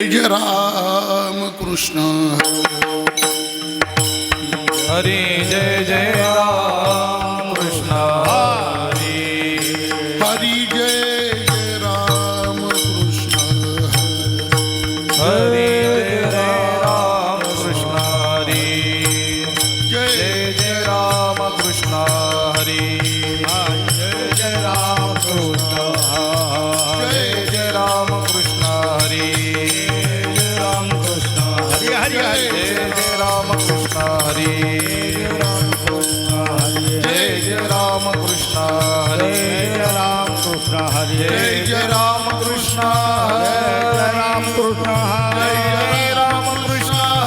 जय राम कृष्ण हरी जय जय राम कृष्ण हरी हरी जय जय राम कृष्ण हरी जय जय राम कृष्ण हरी जय जय राम कृष्ण हरी जय जय राम कृष्ण जय जय राम कृष्ण हरी जय जय राम कृष्ण हरी जय जय राम कृष्ण हरी जय जय राम कृष्ण जय राम कृष्ण हरी जय जय राम कृष्ण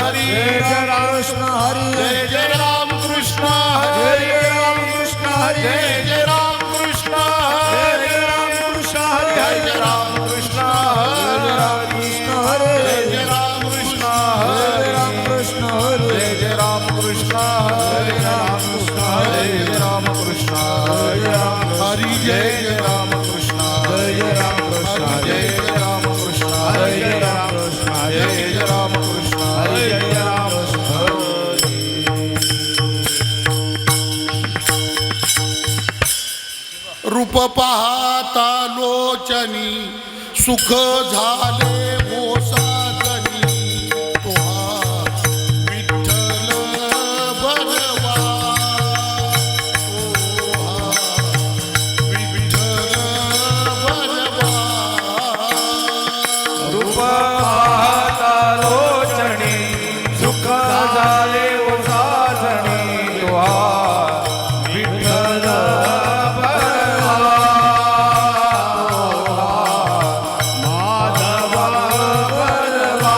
हरी जय जय राम कृष्ण हरी जय जय राम कृष्ण हरी जय जय राम कृष्ण हरी जय जय राम कृष्ण हरे राम कृष्ण हरि जय जय जय राम कृष्ण जय जय राम कृष्ण जय जय राम कृष्ण रूप पाहता लोचनी सुख झाले मोसाजनी तुहा विठ्ठल बरवा तुहा विठ्ठल बरवा रूप पाहता लोचनी सुख झाले ओसाजणी तुहा विठ्ठल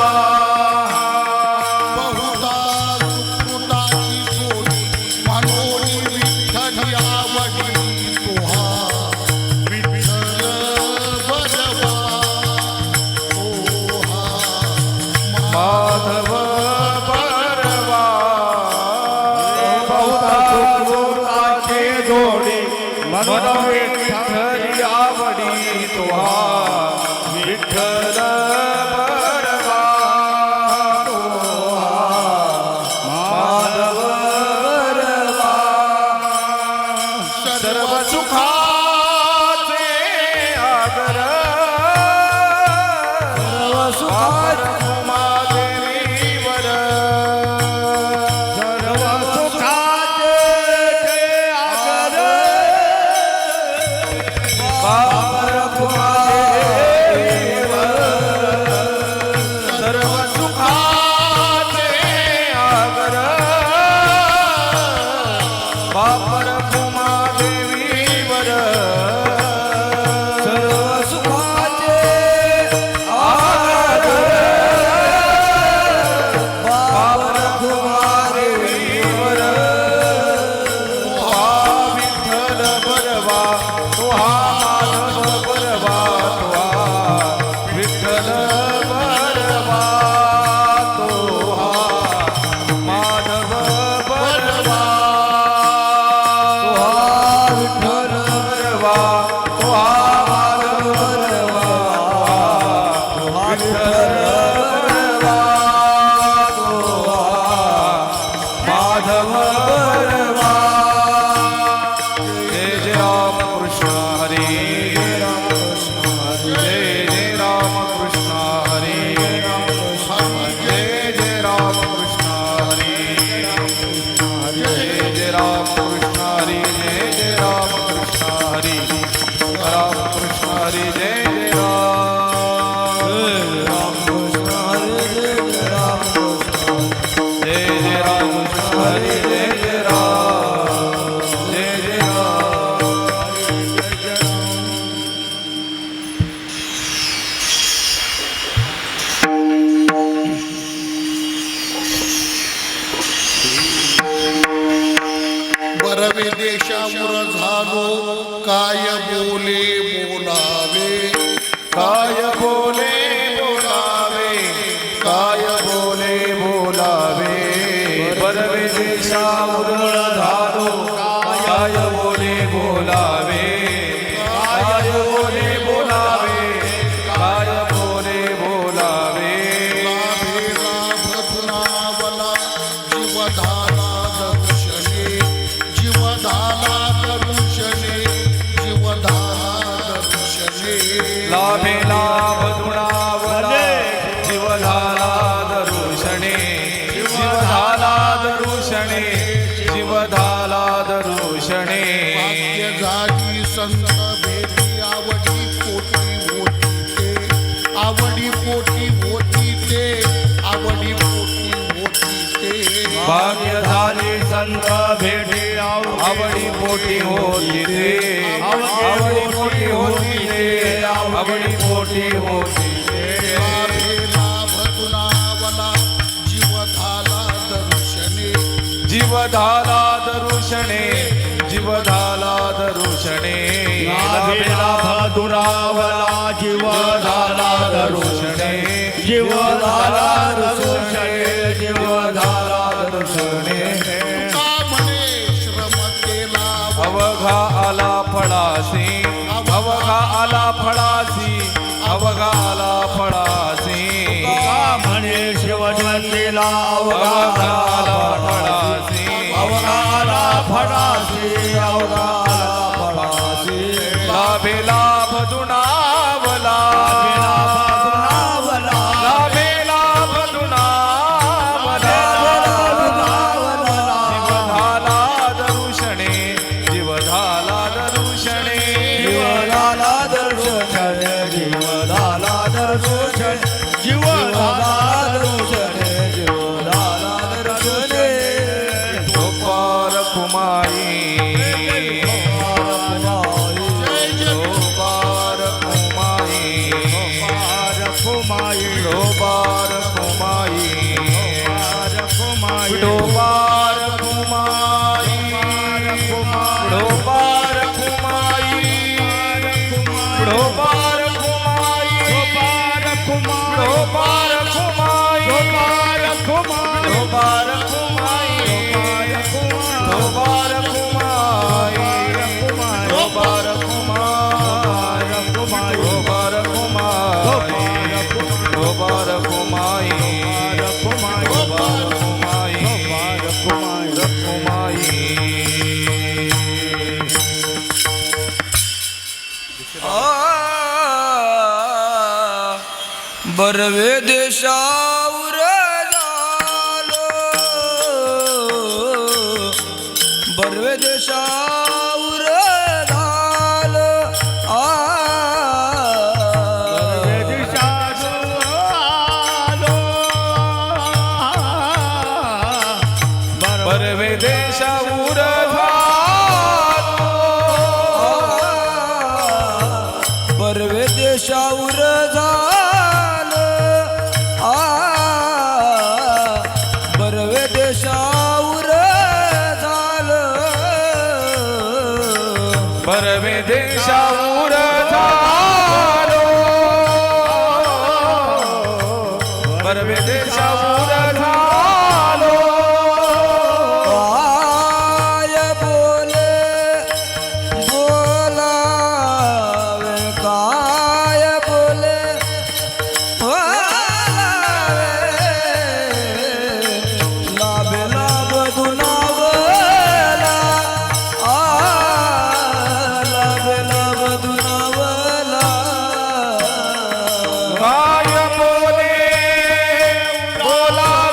बहुधा सुकृताची जोडी मनोनी विठ्ठल आवडी तुहा विठ्ठल बरवा तुहा माधव परवा बहुधा सुकृताची जोडी मनोनी विठ्ठल आवडी तुहा विठ्ठल परवा तुहा माधव परवा सर्व सुखाचे आगर उमादेवीवर सर्व सुखाचे आगर बापर उमादेवीवर सर्व सुखाचे आगर बापर उमादेवीवर सर्व सुखाचे आगर बापर उमादेवीवर तुहा विठ्ठल बरवा तुहा माधव बरवा तुहा विठ्ठल बरवा तुहा माधव बरवा तुहा विठ्ठल बरवा तुहा माधव बरवा तुहा विठ्ठल बरवा तुहा माधव बरवा जय जय राम कृष्ण हरी जय जय राम कृष्ण हरी जय जय राम कृष्ण हरी जय जय राम कृष्ण हरी जय जय राम कृष्ण हरी राम कृष्ण हरी जय जय राम कृष्ण हरी जय जय राम कृष्ण जय जय राम कृष्ण हरी जय जय राम जय जय राम बरवे देशावर झालो काय बोले बोलावे काय बोले बोलावे काय बोले बोलावे बरवे देशावर झालो काय बोले बोलावे काय बोले बोलावे काय बोले बोलावे श्रीमंत भेटे आवडी पोटी होती रे आवडी पोटी होती रे आवडी पोटी होती रे लाभे लाभ तुनावला जीव झाला दर्शने जीव झाला दरुषणे जीव झाला दरुषणे लाभे लाभ दुरावला जीव झाला दरुषणे जीव झाला दरुषणे जीव झाला दरुषणे का म्हणे श्रम केला अवघा आला फळासी अवघा आला फळासी अवघा आला फळासी का म्हणे शिवजवंतीला अवघा आला फळासी फळासी अवघाला फळासी अवघाला फळासी लाभे लाभ दुनावला दुनावला लाभे लाभ दुनावला जीव झाला दरुषणे जीव झाला दरुषणे जीवनाला दर्शन जीवनाला दर्शन जीवनाला दर्शन जीवनाला दर्शन गोपार कुमाई गोपार कुमाई गोपार कुमाई डोबार कुमाई डोबार कुमाई डोबार कुमाई डोबार कुमाई डोबार कुमाई डोबार कुमाई डोबार कुमाई डोबार कुमाई बरवे देशावर झालो बरवे देशावर झालो बरवे देशावर बरवे देशावर झालो बरवे देशावर झालो बरवे देशावर झालो बरवे देशावर झालो काय बोले बोलावे काय बोले बोलावे लाभे लाभ दुनावला लाभे लाभ दुनावला काय बोले बोलावे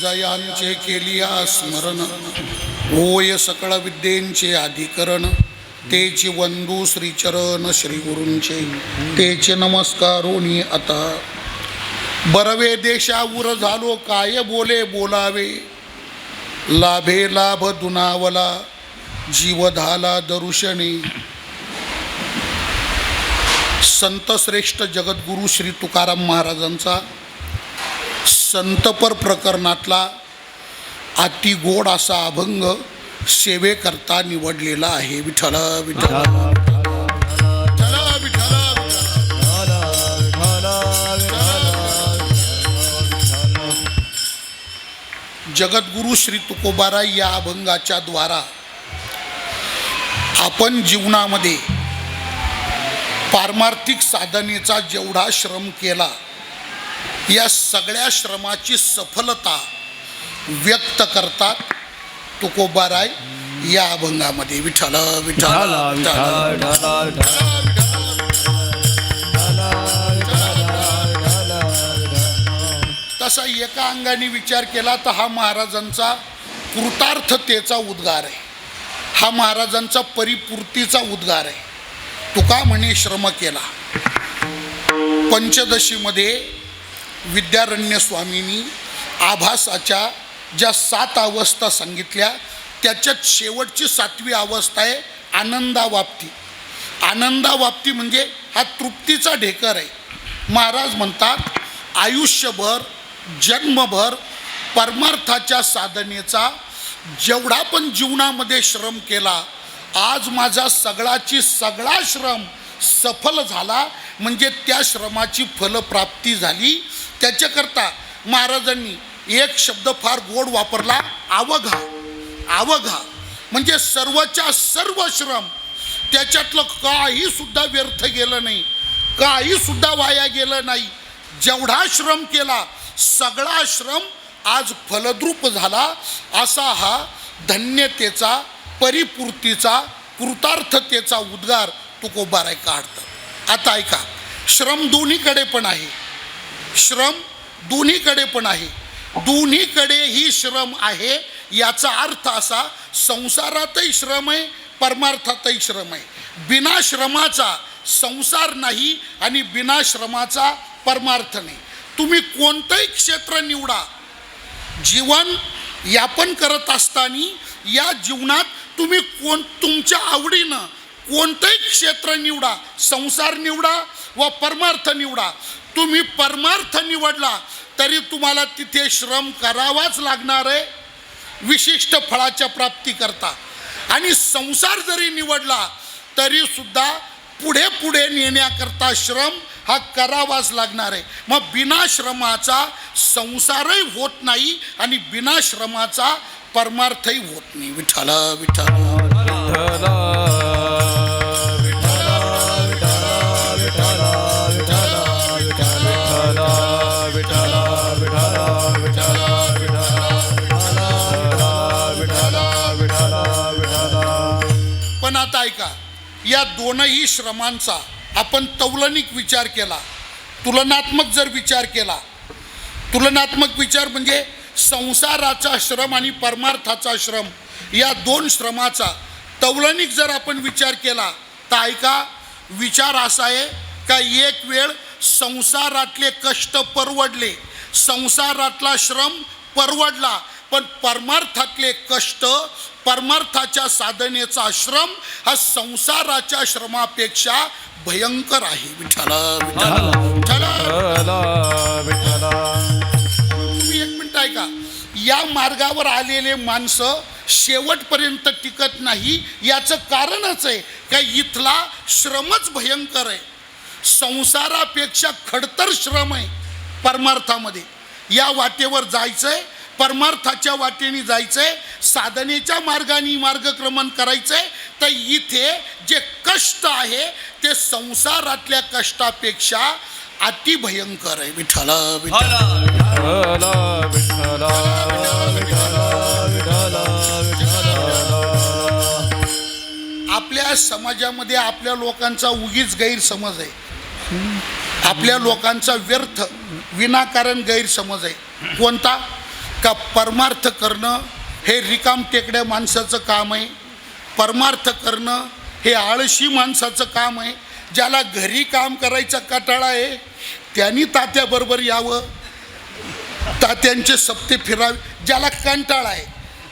जयांचे केलिया स्मरण, होय सकळ विद्येंचे अधिकरण, तेची वंदू श्रीचरण श्री गुरूंचे, तेचे नमस्कारोनी आता. बरवे देशावर झालो काय बोले बोलावे, लाभे लाभ दुनावला जीव झाला दरुशनी. संत श्रेष्ठ जगद्गुरु श्री तुकाराम महाराजांचा संतपर प्रकरणातला अति गोड असा अभंग सेवेकरता निवडलेला आहे. विठ्ठल विठ्ठल विठ्ठल विठ्ठल. जगद्गुरु श्री तुकोबाराय या अभंगाच्या द्वारा आपण जीवनामध्ये पारमार्थिक साधनेचा जेवढा श्रम केला, या सगळ्या श्रमाची सफलता व्यक्त करतात तुकोबाराय या अभंगामध्ये. विठ्ठल विठ्ठल विठ्ठल. तसा एका अंगाने विचार केला तर हा महाराजांचा कृतार्थतेचा उद्गार आहे, हा महाराजांचा परिपूर्तीचा उद्गार आहे. तुका म्हणे श्रम केला. पंचदशीमध्ये विद्यारण्य स्वामींनी आभासाच्या ज्या 7 अवस्था सांगितल्या, त्याच्यात शेवटची 7वी अवस्था आहे आनंदावाप्ती. आनंदावाप्ती म्हणजे हा तृप्तीचा ढेकर आहे. महाराज म्हणतात आयुष्यभर जन्मभर परमार्थाच्या साधनेचा जेवढा पण जीवनामध्ये श्रम केला, आज माझा सगळा श्रम सफल झाला, म्हणजे त्या श्रमाची फलप्राप्ती झाली. त्याच्याकरता महाराजांनी एक शब्द फार गोड वापरला, अवघा. अवघा म्हणजे सर्वच्या सर्व श्रम, त्याच्यातलं काही सुद्धा व्यर्थ गेलं नाही, काही सुद्धा वाया गेलं नाही. जेवढा श्रम केला सगळा श्रम आज फलद्रूप झाला. असा हा धन्यतेचा, परिपूर्तीचा, कृतार्थतेचा उद्गार तुकोबाराय काढतात. आता ऐका, श्रम दोन्हीकडे पण आहे, श्रम दोन्हीकडे पण आहे. दोन्हीकडे ही श्रम आहे. याचा अर्थ असा, संसारातही श्रम आहे, परमार्थातही श्रम आहे. बिना श्रमाचा संसार नाही आणि बिना श्रमाचा परमार्थ नाही. तुम्ही कोणतंही क्षेत्र निवडा, जीवन यापन करत असताना या जीवनात तुम्ही तुमच्या आवडीनं कोणतंही क्षेत्र निवडा, संसार निवडा व परमार्थ निवडा. तुम्ही परमार्थ निवडला तरी तुम्हाला तिथे श्रम करावाच लागणार आहे विशिष्ट फळाच्या प्राप्तीकरता. आणि संसार जरी निवडला तरी सुद्धा पुढे पुढे नेण्याकरता श्रम हा करावाच लागणार आहे. मग बिना श्रमाचा संसारही होत नाही आणि बिना श्रमाचा परमार्थही होत नाही. विठ्ठल विठ्ठल. पण आता ऐका, या दोनही श्रमांचा आपण तौलनिक विचार केला, तुलनात्मक जर विचार केला, तुलनात्मक विचार म्हणजे संसाराचा श्रम आणि परमार्थाचा श्रम, या 2 श्रमाचा तौलनिक जर आपण विचार केला तर ऐका, विचार असा आहे का एक वेळ संसारातले कष्ट परवडले, संसारातला श्रम परवडला, पण परमार्थातले कष्ट, परमार्थाच्या साधनेचा श्रम हा संसाराच्या श्रमापेक्षा भयंकर आहे. विठ्ठल विठ्ठल विठ्ठल. तुम्ही एक मिनिट ऐका, या मार्गावर आलेले माणसं शेवटपर्यंत टिकत नाही. याचं कारणच आहे का इथला श्रमच भयंकर आहे. संसारापेक्षा खडतर श्रम आहे परमार्थामध्ये. या वाटेवर जायचंय, परमार्थाच्या वाटेने जायचंय, साधनेच्या मार्गाने मार्गक्रमण करायचंय, तर इथे जे कष्ट आहे ते संसारातल्या कष्टापेक्षा अतिभयंकर आहे. विठ्ठल आपल्या समाजामध्ये आपल्या लोकांचा उगीच गैरसमज आहे, आपल्या लोकांचा व्यर्थ विनाकारण गैरसमज आहे. कोणता? का परमार्थ करणं हे रिकाम टेकड्या माणसाचं काम आहे. परमार्थ करणं हे आळशी माणसाचं काम आहे. ज्याला घरी काम करायचा कंटाळा आहे त्यांनी तात्याबरोबर यावं, तात्यांचे सप्ते फिरावे. ज्याला कंटाळा आहे,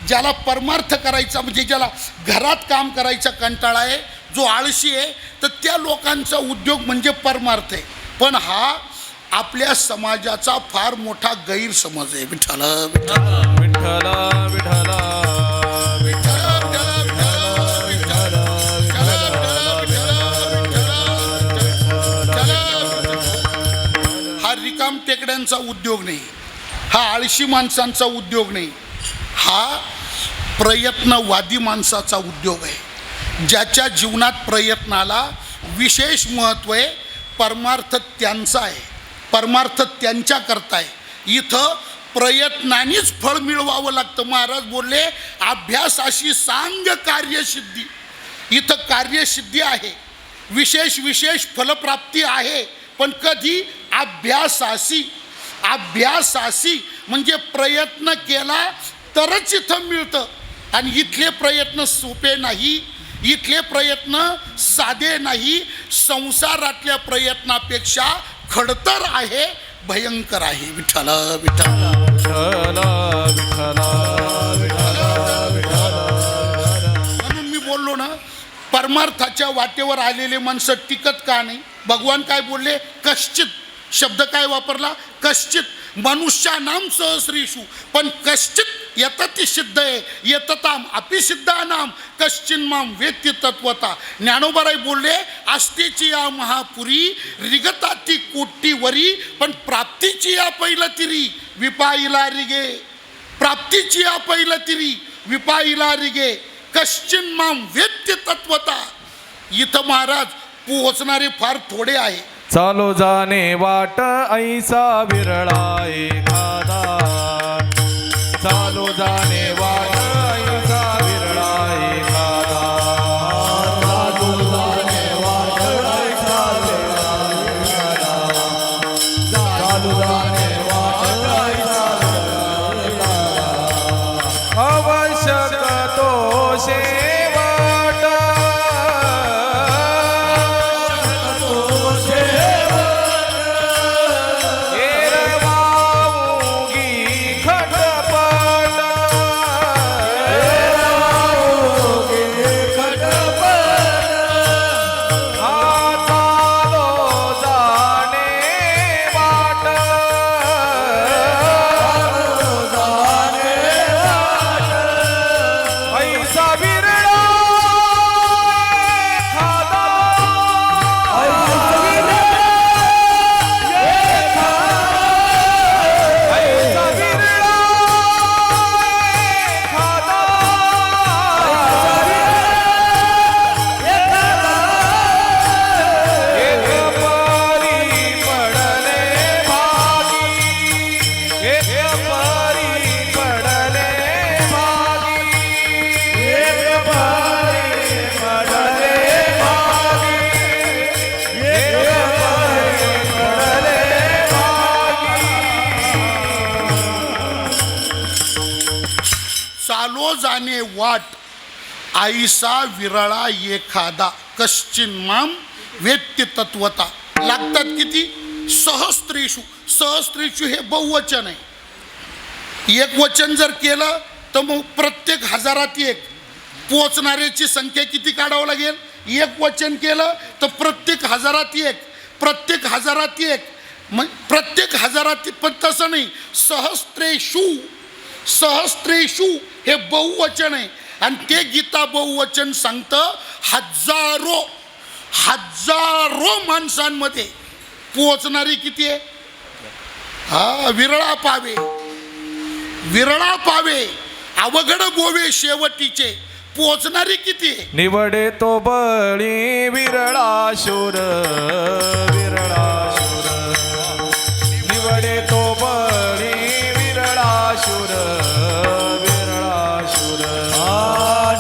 ज्याला परमार्थ करायचा म्हणजे ज्याला घरात काम करायचा कंटाळा आहे, जो आळशी आहे, तर त्या लोकांचा उद्योग म्हणजे परमार्थ आहे. पण हा आपल्या समाजाचा फार मोठा गैरसमज आहे. विठ्ठल विठ्ठल विठ्ठल विठ्ठल हा रिकाम टेकड्यांचा उद्योग नाही, हा आळशी माणसांचा उद्योग नाही, हा प्रयत्नवादी माणसाचा उद्योग आहे. ज्याच्या जीवनात प्रयत्नाला विशेष महत्त्व आहे. परमार्थ त्यांचा आहे, परमार्थ त्यांच्या करता आहे. इथं प्रयत्नानेच फळ मिळवावं लागतं. महाराज बोलले अभ्यासाशी सांग कार्यसिद्धी. इथं कार्यसिद्धी आहे, विशेष विशेष फलप्राप्ती आहे, पण कधी अभ्यासाशी. अभ्यासाशी म्हणजे प्रयत्न केला तरच इथं मिळतं. आणि इथले प्रयत्न सोपे नाही, इथले प्रयत्न साधे नाही. संसारातल्या प्रयत्नापेक्षा खडतर आहे, भयंकर आहे. विठ्ठल विठ्ठल विठ्ठल विठ्ठल म्हणून मी बोललो ना, परमार्थाच्या वाटेवर आलेले माणसं टिकत का नाही. भगवान काय बोलले, कश्चित शब्द काय वापरला, कश्चित. मनुष्यानाम सहस्रीषु, पण कश्चित यतति सिद्ध आहे. यतताम अपि सिद्धानाम कश्चिन माम वेत्ति तत्वता. ज्ञानोबाराय बोलले आस्तेची या महापुरी रिगताती कोटीवरी, पण प्राप्तीची या पहिलं तिरी विपाईला रिगे. प्राप्तीची या पहिलं तिरी विपाईला रिगे. कश्चिन माम वेत्ति तत्वता. इथं महाराज पोहोचणारे फार थोडे आहे. चालो जाणे वाट ऐसा विरळा एखादा. चालो जाणे वाट ऐसा विरळा एखादा. चालो जाणे वाट ऐसा विरळा एखादा. चालो जाणे वाट ऐसा विरळा एखादा. आवश्यक तो शेवट. चालो जाणे वाट आईसा विरळा एखादा. कश्चिन माम वेत्ति तत्वता. लागतात किती, सहस्त्रेषु. सहस्त्रेषु हे बहुवचन आहे. एक वचन जर केलं तर मग प्रत्येक हजारात एक. पोचणाऱ्याची संख्या किती काढावं लागेल. एक वचन केलं तर प्रत्येक हजारात एक, प्रत्येक हजारात एक, मग प्रत्येक हजारात. पण तसं नाही. सहस्त्रेषु, सहस्त्रेषु हे बहुवचन आहे. आणि ते गीता बहुवचन सांगतं हजारो हजारो माणसांमध्ये पोचणारी किती आहे. हा विरळा पावे, विरळा पावे अवघड गोवे शेवटीचे. पोचणारी किती आहे. निवडे तो बळी विरळा शूर. विरळा शूर. निवडे तो बळी विरळा शूर. विरळा शूर.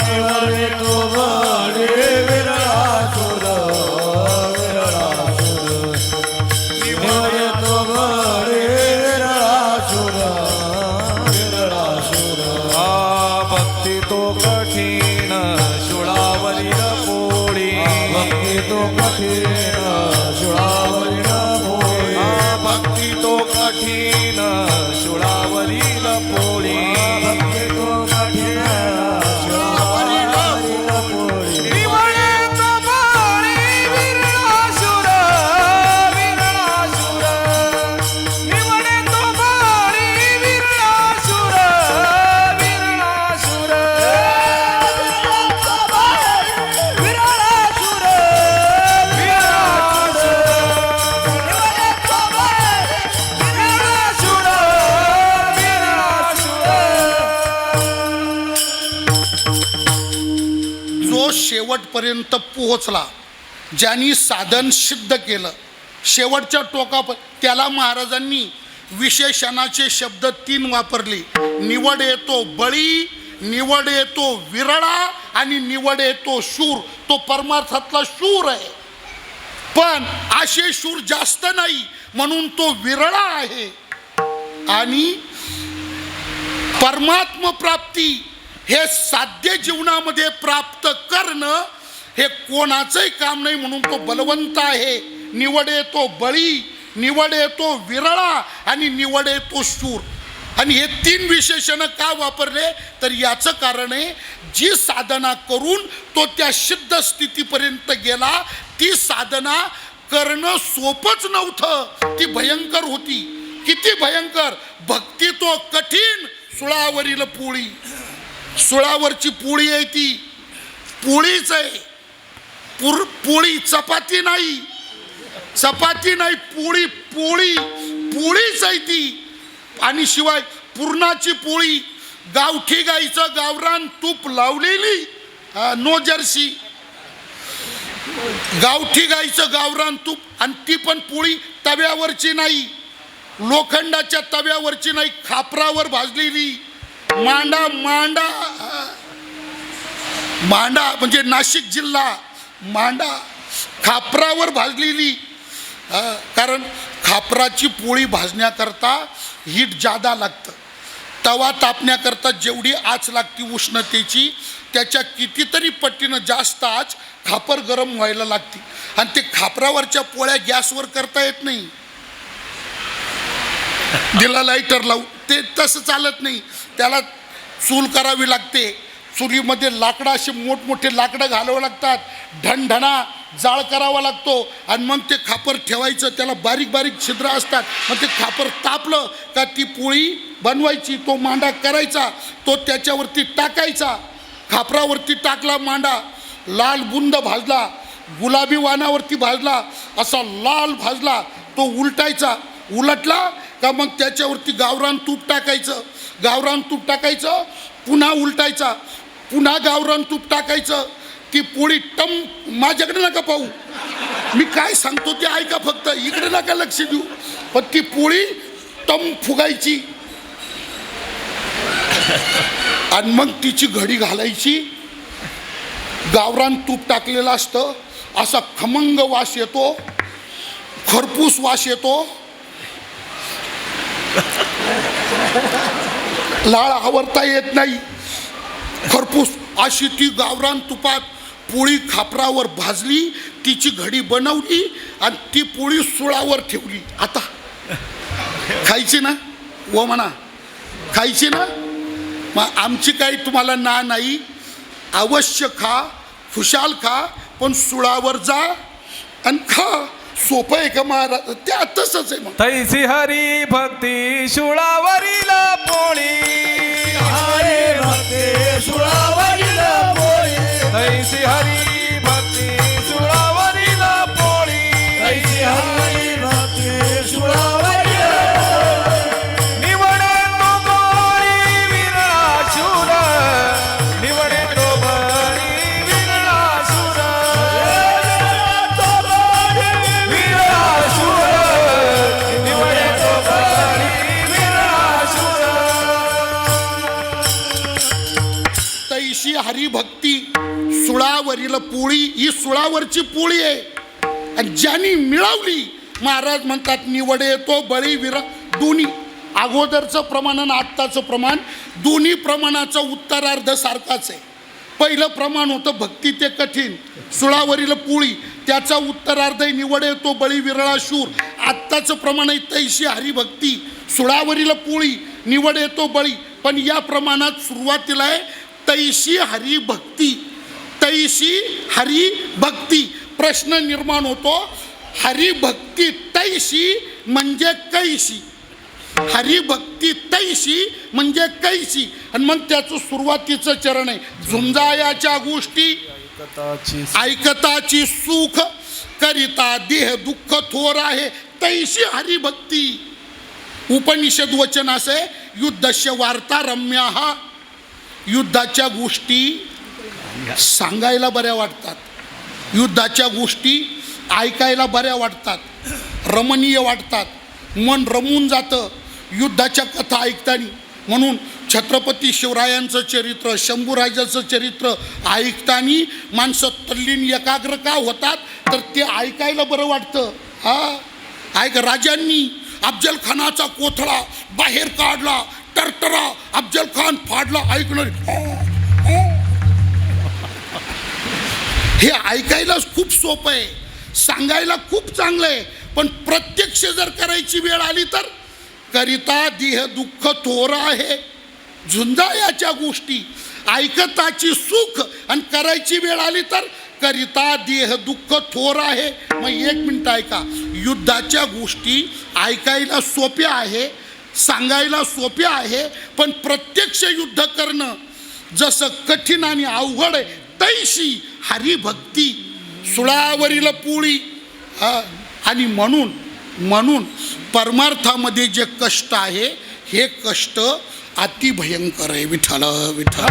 निवडे तो बळी विरळा शूर. विरळा शूर. निवडे तो बळी विरळा शूर. विरळा भक्ती तो कठीण शूळावरील पोळी भक्ती तो कठीण शूळावरील पोळी भक्ती तो कठीण शूळावरील पोळी भक्ती तो कठीण शूळावरील पोळी निवडे तो बळी विरणासुर विरणासुर निवडे तो बळी विरणासुर विरणासुर जो शेवटपर्यंत पोहोचला, ज्यांनी साधन सिद्ध केलं, शेवटच्या टोकापर त्याला महाराजांनी विशेषणाचे शब्द 3 वापरले. निवड येतो बळी, निवड येतो विरळा आणि निवड येतो शूर. तो परमार्थातला शूर आहे, पण असे शूर जास्त नाही म्हणून तो विरळा आहे. आणि परमात्म प्राप्ती हे साध्य जीवनामध्ये प्राप्त करणं हे कोणाचंही काम नाही म्हणून तो बलवंत आहे. निवड येतो बळी, निवड येतो विरळा आणि निवड येतो शूर. आणि हे 3 विशेषण का वापरले तर याचं कारण आहे, जी साधना करून तो त्या सिद्ध स्थितीपर्यंत गेला, ती साधना करणं सोपंच नव्हतं, ती भयंकर होती. किती भयंकर! भक्ती तो कठीण सुळावरील पोळी. सुळावरची पोळी आहे ती पोळीच आहे. पोळी चपाती नाही, चपाती नाही, पोळी पोळी पोळीच आहे ती. आणि शिवाय पुरणाची पोळी, गावठी गाईचं गावरान तूप लावलेली, नो जर्सी, गावठी गाईचं गावरान तूप. आणि ती पण पोळी तव्यावरची नाही, लोखंडाच्या तव्यावरची नाही, खापरावर भाजलेली. मांडा मांडा मांडा म्हणजे नाशिक जिल्हा, मांडा खापरावर भाजलेली. कारण खापराची पोळी भाजण्याकरता हीट जादा लागतं. तवा तापण्याकरता जेवढी आच लागते उष्णतेची, त्याच्या कितीतरी पटीनं जास्त आच खापर गरम व्हायला लागते. आणि ते खापरावरच्या पोळ्या गॅसवर करता येत नाही, दिला लाईटर लावून, ते तसं चालत नाही. त्याला चूल करावी लागते. चुलीमध्ये लाकडं, असे मोठमोठे लाकडं घालावं लागतात, ढणढणा जाळ करावा लागतो. आणि मग ते खापर ठेवायचं, त्याला बारीक बारीक छिद्र असतात. मग ते खापर तापलं का ती पोळी बनवायची, तो मांडा करायचा, तो त्याच्यावरती टाकायचा. खापरावरती टाकला मांडा, लाल बुंद भाजला, गुलाबी वाणावरती भाजला, असा लाल भाजला, तो उलटायचा. उलटला का मग त्याच्यावरती गावरान तूप टाकायचं, गावरान तूप टाकायचं, पुन्हा उलटायचा, पुन्हा गावरान तूप टाकायचं. ती पोळी टम, माझ्याकडे नका पाहू, मी काय सांगतो ते ऐका फक्त, इकडे नका लक्ष देऊ. पण ती पोळी टम फुगायची आणि मग तिची घडी घालायची. गावरान तूप टाकलेलं असतं, असा खमंग वास येतो, खरपूस वास येतो. लाळ आवरता येत नाही, खरपूस अशी ती गावरान तुपात पोळी खापरावर भाजली, तिची घडी बनवली आणि ती पोळी सुळावर ठेवली. आता खायची ना, व म्हणा खायची ना. मग आमची काही तुम्हाला ना नाही, अवश्य खा, खुशाल खा, पण सुळावर जा आणि खा. सोपं आहे का महाराज? ते तसंच आहे. मग तैसी हरी भक्ती शूळावरील पोळी, हरी भक्ती शूळावरील पोळी, तैसी हरी भक्ती शूळावरील पोळी, तैसी हरी भक्ती शूळावरील निवडे तो बळी विरणासुर, निवडे तो बळी विरणासुर, निवडे तो बळी विरणासुर. तैशी हरिभक्ती सुळावरील पोळी, ही सुळावरची पोळी आहे. आणि ज्यांनी मिळवली, महाराज म्हणतात निवडे तो बळी विरा दोन्ही. अगोदरचं प्रमाण आणि आत्ताचं प्रमाण दोन्ही प्रमाणाचं उत्तरार्ध सारखाच आहे. पहिलं प्रमाण होतं भक्ती ते कठीण, सुळावरील पोळी, त्याचा उत्तरार्ध निवड येतो बळी विरळा शूर. आत्ताचं प्रमाण आहे तैशी हरिभक्ती, सुळावरील पोळी, निवड येतो बळी. पण या प्रमाणात सुरुवातीला आहे तैशी हरिभक्ती, तैशी हरिभक्ती. प्रश्न निर्माण होतो हरिभक्ती तैशी म्हणजे कैशी, हरिभक्ती तैशी म्हणजे कैशी. आणि मग त्याचं सुरुवातीचं चरण आहे झुंजायाच्या गोष्टी ऐकताची सुख करिता देह दुःख थोर आहे तैशी हरिभक्ती. उपनिषद वचन असे युद्धस्य वार्ता रम्या, युद्धाच्या गोष्टी सांगायला बऱ्या वाटतात, युद्धाच्या गोष्टी ऐकायला बऱ्या वाटतात, रमणीय वाटतात, मन रमून जातं युद्धाच्या कथा ऐकताना. म्हणून छत्रपती शिवरायांचं चरित्र, शंभूराजाचं चरित्र ऐकताना माणसं तल्लीन एकाग्र का होतात तर ते ऐकायला बरं वाटतं. ऐक, राजांनी अफजल खानाचा कोथळा बाहेर काढला, टरटरा अफजल खान फाडला, ऐकणार हे ऐकायला खूप सोपं आहे, सांगायला खूप चांगलं आहे. पण प्रत्यक्ष जर करायची वेळ आली तर करिता देह दुःख थोर आहे. झुंजायाच्या गोष्टी ऐकताची सुख आणि करायची वेळ आली तर करिता देह दुःख थोर आहे. मग एक मिनिट ऐका, युद्धाच्या गोष्टी ऐकायला सोप्या आहे, सांगायला सोप्या आहे, पण प्रत्यक्ष युद्ध करणं जसं कठीण आणि अवघड आहे तैशी हरिभक्ती, सुळावरील पोळी. आणि म्हणून परमार्थामध्ये जे कष्ट आहे हे कष्ट अतिभयंकर आहे. विठ्ठल विठ्ठल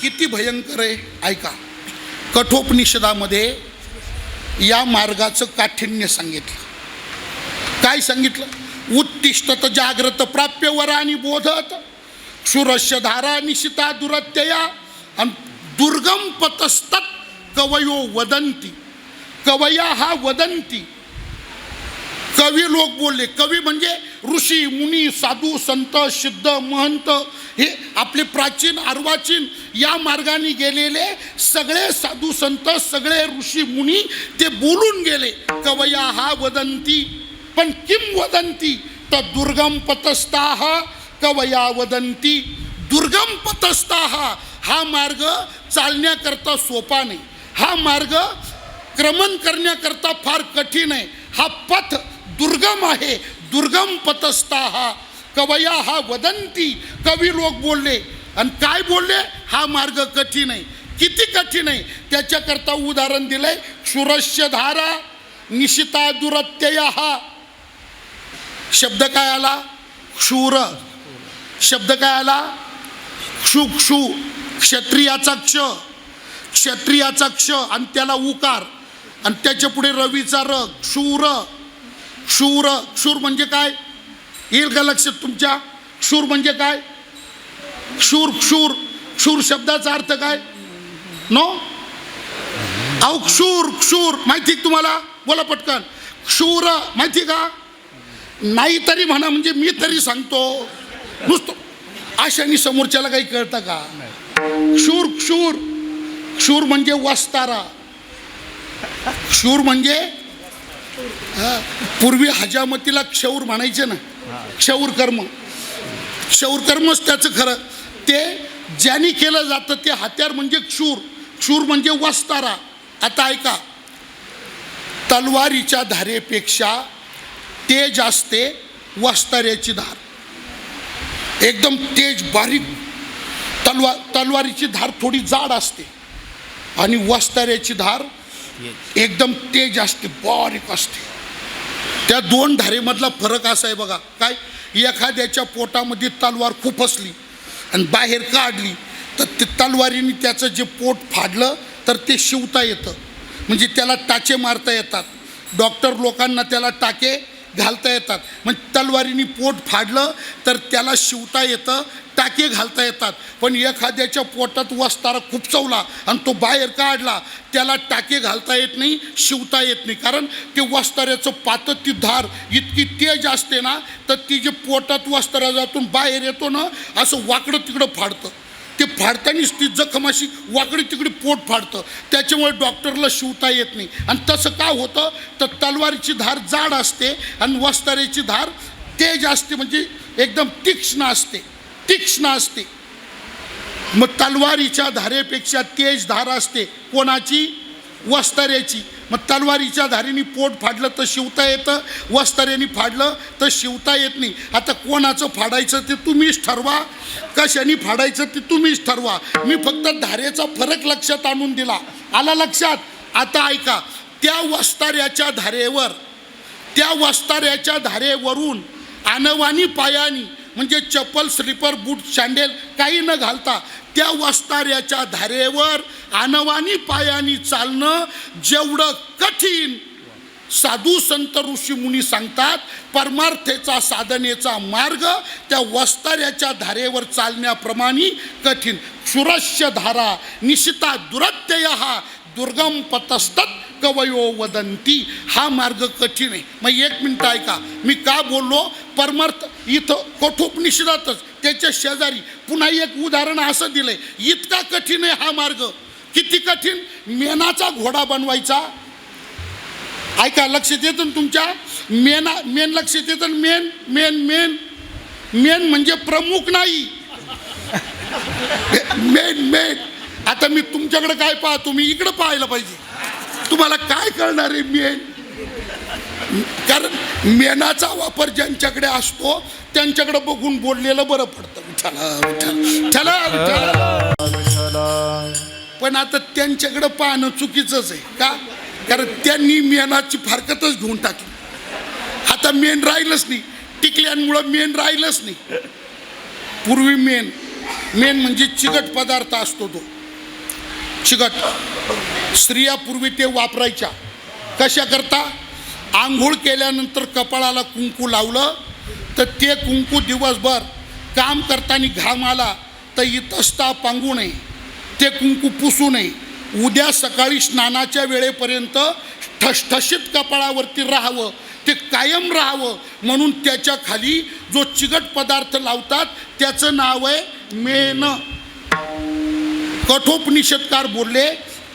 किती भयंकर आहे ऐका. कठोपनिषदामध्ये या मार्गाचं काठिण्य सांगितलं. काय सांगितलं? उत्तिष्ठत जाग्रत प्राप्य वरानी बोधत क्षुरस्य धारा निशिता दुरत्यया आणि दुर्गम पतस्तत कवयो वदंती. कवया हा वदंती, कवी लोक बोलले. कवी म्हणजे ऋषी मुनी साधू संत सिद्ध महंत, हे आपले प्राचीन अर्वाचीन या मार्गाने गेलेले सगळे साधू संत सगळे ऋषी मुनी ते बोलून गेले. कवया हा वदंती, पण किम वदंती तर दुर्गम पतस्ताः कवया वदंती. दुर्गम पतस्ताः हा मार्ग चालण्याकरता सोपा नाही, हा मार्ग क्रमण करण्याकरता फार कठीण आहे, हा पथ दुर्गम आहे. दुर्गम पतस्ताः कवया हा वदंती. कवी लोक बोलले आणि काय बोलले? हा मार्ग कठीण आहे. किती कठीण आहे त्याच्याकरता उदाहरण दिलंय. क्षुरस्य धारा निशिता दुरत्यया. शब्द काय आला? क्षुर. शब्द काय आला? क्षु. क्षु क्षत्रियाचा क्ष, क्षत्रियाचा क्ष आणि त्याला उकार आणि त्याच्या पुढे रवीचा र. क्षूर. क्षूर. क्षूर म्हणजे काय? येईल का लक्षात तुमच्या? क्षूर म्हणजे काय? क्षूर. क्षूर. क्षूर शब्दाचा अर्थ काय? नो अहो क्षूर. क्षूर माहिती तुम्हाला? बोला पटकन. क्षूर माहिती का? नाही तरी म्हणा, म्हणजे मी तरी सांगतो. नुसतं आशानी समोरच्याला काही कळतं का? क्षूर. क्षूर. क्षूर म्हणजे वस्तारा. क्षूर म्हणजे पूर्वी हजामतीला क्षौर म्हणायचे ना, क्षौर कर्म. क्षौर कर्मच त्याचं खरं. ते ज्याने केलं जातं ते हत्यार म्हणजे क्षूर. क्षूर म्हणजे वस्तारा. आता ऐका, तलवारीच्या धारेपेक्षा तेज असते वस्ताऱ्याची धार. एकदम तेज बारीक. तलवारीची धार थोडी जाड असते आणि वस्ताऱ्याची धार एकदम तेज असते, बारीक असते. त्या दोन धारेमधला फरक असा आहे बघा. काय? एखाद्याच्या पोटामध्ये तलवार खूप असली आणि बाहेर काढली तर ते तलवारीने त्याचं जे पोट फाडलं तर ते शिवता येतं, म्हणजे त्याला टाचे मारता येतात. डॉक्टर लोकांना त्याला टाके घालता येतात. म्हणजे तलवारीने पोट फाडलं तर त्याला शिवता येतं, टाके घालता येतात. पण एखाद्याच्या पोटात वस्तारा खुपसवला आणि तो बाहेर काढला, त्याला टाके घालता येत नाही, शिवता येत नाही. कारण ते वस्ताऱ्याचं पातं, ती धार इतकी तेज असते ना, तर ती जे पोटात वस्तारा जातून बाहेर येतो ना, असं वाकडं तिकडं फाडतं. ते फाडतानीच ती जखम अशी वाकडी तिकडी पोट फाडतं. त्याच्यामुळे डॉक्टरला शिवता येत नाही. आणि तसं का होतं तर तलवारीची धार जाड असते आणि वस्ताऱ्याची धार तेज असते, म्हणजे एकदम तीक्ष्ण असते. मग तलवारीच्या धारेपेक्षा तेज धार असते कोणाची? वस्ताऱ्याची. मग तलवारीच्या धारेने पोट फाडलं तर शिवता येतं, वस्ताऱ्याने फाडलं तर शिवता येत नाही. आता कोणाचं फाडायचं ते तुम्हीच ठरवा, कशाने फाडायचं ते तुम्हीच ठरवा. मी फक्त धारेचा फरक लक्षात आणून दिला. आला लक्षात? आता ऐका, त्या वस्ताऱ्याच्या धारेवरून अनवाणी पायानी, म्हणजे चप्पल, स्लीपर, बूट, सँडेल काही न घालता त्या वस्ताऱ्याच्या धारेवर अनवाणी पायानी चालणं जेवढं कठीण, साधू संत ऋषी मुनी सांगतात परमार्थेचा साधनेचा मार्ग त्या वस्ताऱ्याच्या धारेवर चालण्याप्रमाणे कठीण. क्षुरस्य धारा निशिता दुरत्ययः दुर्गम पतस्तत कवयो वदंती. हा मार्ग कठीण आहे. मग एक मिनिट ऐका, मी का बोललो? परमार्थ इथं कठोपनिषदातच त्याच्या शेजारी पुन्हा एक उदाहरण असं दिलंय. इतका कठीण आहे हा मार्ग. किती कठीण? मेनाचा घोडा बनवायचा. ऐका, लक्षात येतं ना तुमच्या? मेन लक्षात येतं. मेन म्हणजे प्रमुख नाही. मेन. आता मी तुमच्याकडे काय पाहतो, मी इकडं पाहायला पाहिजे. तुम्हाला काय कळणार आहे मेन? कारण मेनाचा वापर ज्यांच्याकडे असतो त्यांच्याकडे बघून बोललेलं बरं पडतं. विठ्ठला. पण आता त्यांच्याकडे पाहणं चुकीचंच आहे. का? कारण त्यांनी मेनाची फारकतच घेऊन टाकली. आता मेन राहिलंच नाही. टिकल्यांमुळं मेन राहिलंच नाही. पूर्वी मेन म्हणजे चिकट पदार्थ असतो तो. चिकट स्त्रिया पूर्वी ते वापरायच्या. कशा करता? आंघोळ केल्यानंतर कपाळाला कुंकू लावलं तर ते कुंकू दिवसभर काम करताना घाम आला तर इतस्ता पांगू नये, ते कुंकू पुसू नये. उद्या सकाळी स्नानाच्या वेळेपर्यंत ठसठशीत कपाळावरती राहावं, ते कायम राहावं म्हणून त्याच्या खाली जो चिकट पदार्थ लावतात त्याचं नाव आहे मेन. कठोपनिषदकार बोलले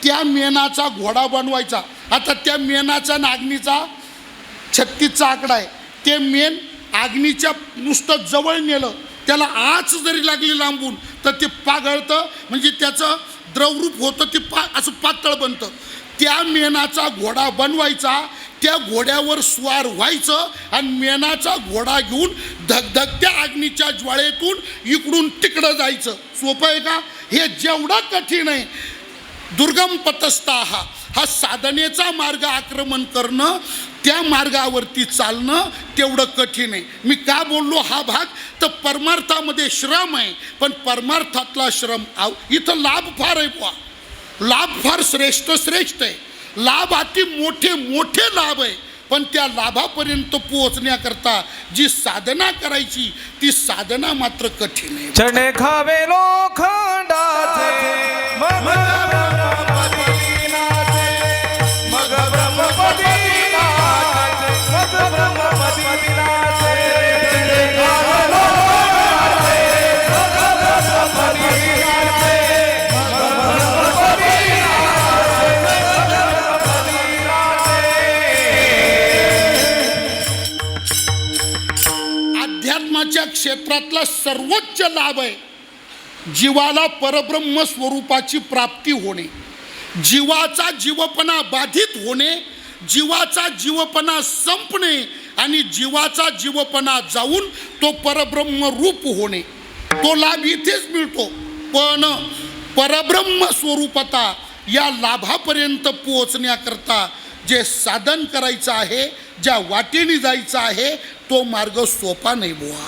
त्या मेनाचा घोडा बनवायचा. आता त्या मेनाचा नागणीचा 36चा आकडा आहे. ते मेन अग्नीच्या नुसतं जवळ नेलं, त्याला आच जरी लागली लांबून तर ते पागळतं, म्हणजे त्याचं द्रवरूप होतं, ते असं पातळ बनतं. त्या मेनाचा घोडा बनवायचा, त्या घोड्यावर स्वार व्हायचं आणि मेनाचा घोडा घेऊन धगधगत्या अग्नीच्या ज्वाळेतून इकडून तिकडं जायचं. सोपं आहे का? हे जेवढं कठीण आहे. दुर्गम पतस्था हा साधनेचा मार्ग आक्रमण करणं, त्या मार्गावरती चालणं तेवढं कठीण आहे. मी का बोललो हा भाग? तर परमार्थामध्ये श्रम आहे, पण परमार्थातला श्रम इथं लाभ फार आहे बुवा. लाभ फार श्रेष्ठ आहे. लाभ अति मोठे लाभ आहे. पण त्या लाभापर्यंत पोहोचण्याकरता जी साधना करायची ती साधना मात्र कठीण आहे. चणे खावे लोखंडाचे मग ब्रह्मपदी नाचे, मग ब्रह्मपदी नाचे, मग ब्रह्मपदी नाचे. चणे खावे लोखंडाचे, मग ब्रह्मपदी नाचे, मग ब्रह्मपदी नाचे, मग ब्रह्मपदी नाचे. अध्यात्माच्या क्षेत्रातला सर्वोच्च लाभ आहे जीवाला परब्रह्म स्वरूपाची प्राप्ती होणे. जीवाचा जीवपणा बाधित होणे, जीवाचा जीवपणा संपणे आणि जीवाचा जीवपणा जाऊन तो परब्रह्म रूप होणे. तो लाभ इथेच मिळतो. पण परब्रह्म स्वरूपता या लाभापर्यंत पोहोचण्याकरता जे साधन करायचं आहे, ज्या वाटेने जायचं आहे, तो मार्ग सोपा नाही बुवा.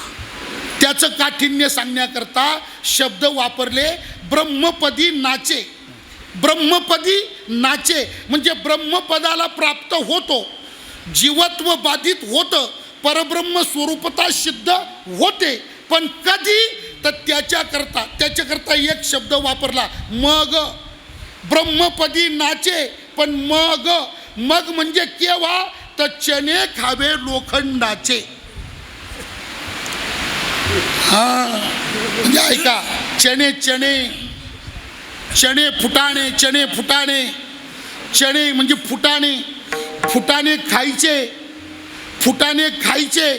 त्याचं काठिण्य सांगण्याकरता शब्द वापरले ब्रह्मपदी नाचे. ब्रह्मपदी नाचे म्हणजे ब्रह्मपदाला प्राप्त होतो, जीवत्व बाधित होतं परब्रह्म स्वरूपता सिद्ध होते. पण कधी तर त्याच्याकरता एक शब्द वापरला, मग ब्रह्मपदी नाचे. पण मग म्हणजे केव्हा तर चणे खावे लोखंडाचे. म्हणजे ऐका, चणे फुटाणे, चणे म्हणजे फुटाणे खायचे,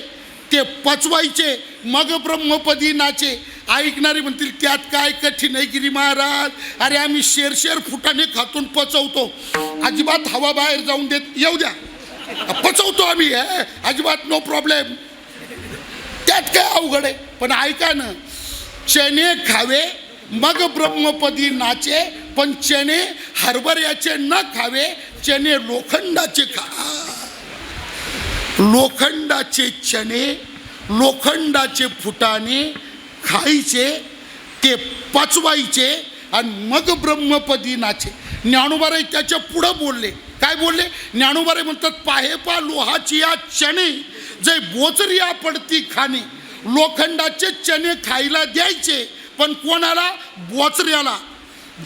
ते पचवायचे, मग ब्रह्मपदी नाचे. ऐकणारे म्हणतील त्यात काय कठीण आहे गिरी महाराज, अरे आम्ही शेर फुटाणे खातून पचवतो, अजिबात हवा बाहेर जाऊन देत येऊ द्या, पचवतो आम्ही, अजिबात नो प्रॉब्लेम, त्यात काय अवघड आहे. पण ऐका ना, चणे खावे मग ब्रह्मपदी नाचे. पण चणे हरभऱ्याचे न खावे, चणे लोखंडाचे खा. लोखंडाचे चणे, लोखंडाचे फुटाणे खायचे, ते पचवायचे आणि मग ब्रह्मपदी नाचे. ज्ञानोबाराय त्याच्या पुढं बोलले, काय बोलले? ज्ञानोबाराय म्हणतात, पाहे पा लोहाची या चणे जय बोचरिया पडती खाणे. लोखंडाचे चणे खायला द्यायचे, पण कोणाला? बोचऱ्याला,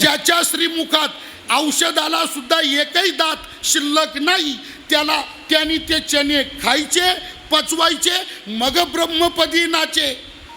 ज्याच्या श्रीमुखात औषधाला सुद्धा एकही दात शिल्लक नाही, त्याने ते चणे खायचे, पचवायचे, मग ब्रह्मपदी नाचे.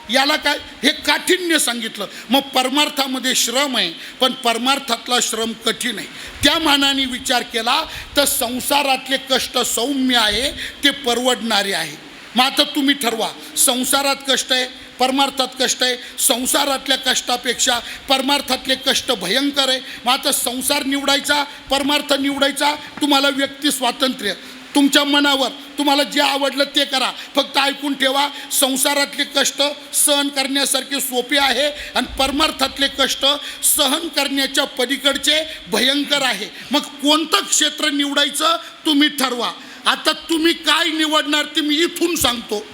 याला काय? हे काठिण्य सांगितलं. मग परमार्थामध्ये श्रम आहे, पण परमार्थातला श्रम कठीण आहे. त्या मानाने विचार केला तर संसारातले कष्ट सौम्य आहे, ते परवडणारे आहे. मग आता तुम्ही ठरवा, संसारात कष्ट आहे, परमार्थात कष्ट आहे. संसारातल्या कष्टापेक्षा परमार्थातले कष्ट भयंकर आहे. मग आता संसार निवडायचा, परमार्थ निवडायचा, तुम्हाला व्यक्ती स्वातंत्र्य, तुमच्या मनावर, तुम्हाला जे आवडलं ते करा. फक्त ऐकून ठेवा, संसारातले कष्ट सहन करण्यासारखे सोपे आहे आणि परमार्थातले कष्ट सहन करण्याच्या पलीकडचे भयंकर आहे. मग कोणतं क्षेत्र निवडायचं तुम्ही ठरवा. आता तुम्ही काय निवडणार ते मी इथून सांगतो.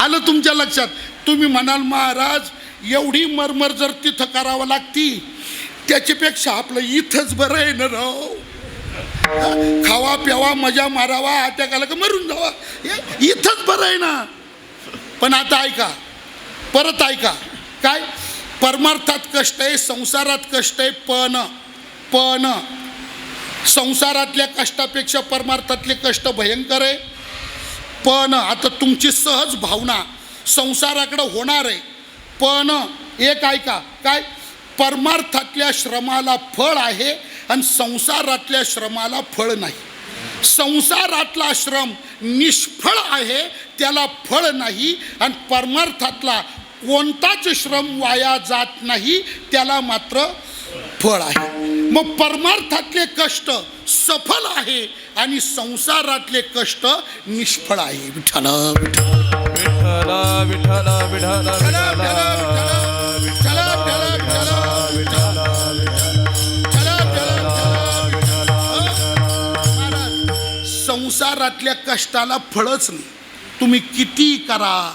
आलं तुमच्या लक्षात? तुम्ही म्हणाल महाराज एवढी मरमर जर तिथं करावं लागती, त्याच्यापेक्षा आपलं इथंच बरं आहे ना राव. खावा प्यावा, मजा मारावा, अटॅक आला का मरून जावा, इथंच बरं आहे ना. पण आता ऐका, परत ऐका, काय? परमार्थात कष्ट आहे, संसारात कष्ट आहे, पण संसारातल्या कष्टापेक्षा परमार्थातले कष्ट भयंकर आहे. पण आता तुमची सहज भावना संसाराकडे होणार आहे. पण एक ऐका, काय? परमार्थातल्या श्रमाला फळ आहे आणि संसारातल्या श्रमाला फळ नाही. संसारातला श्रम निष्फळ आहे, त्याला फळ नाही. आणि परमार्थातला कोणताच श्रम वाया जात नाही, त्याला मात्र फळ आहे. मग परमार्थातले कष्ट सफल आहे आणि संसारातले कष्ट निष्फळ आहे. विठ्ठल संसारातल्या कष्टाला फळच नाही. तुम्ही किती करा,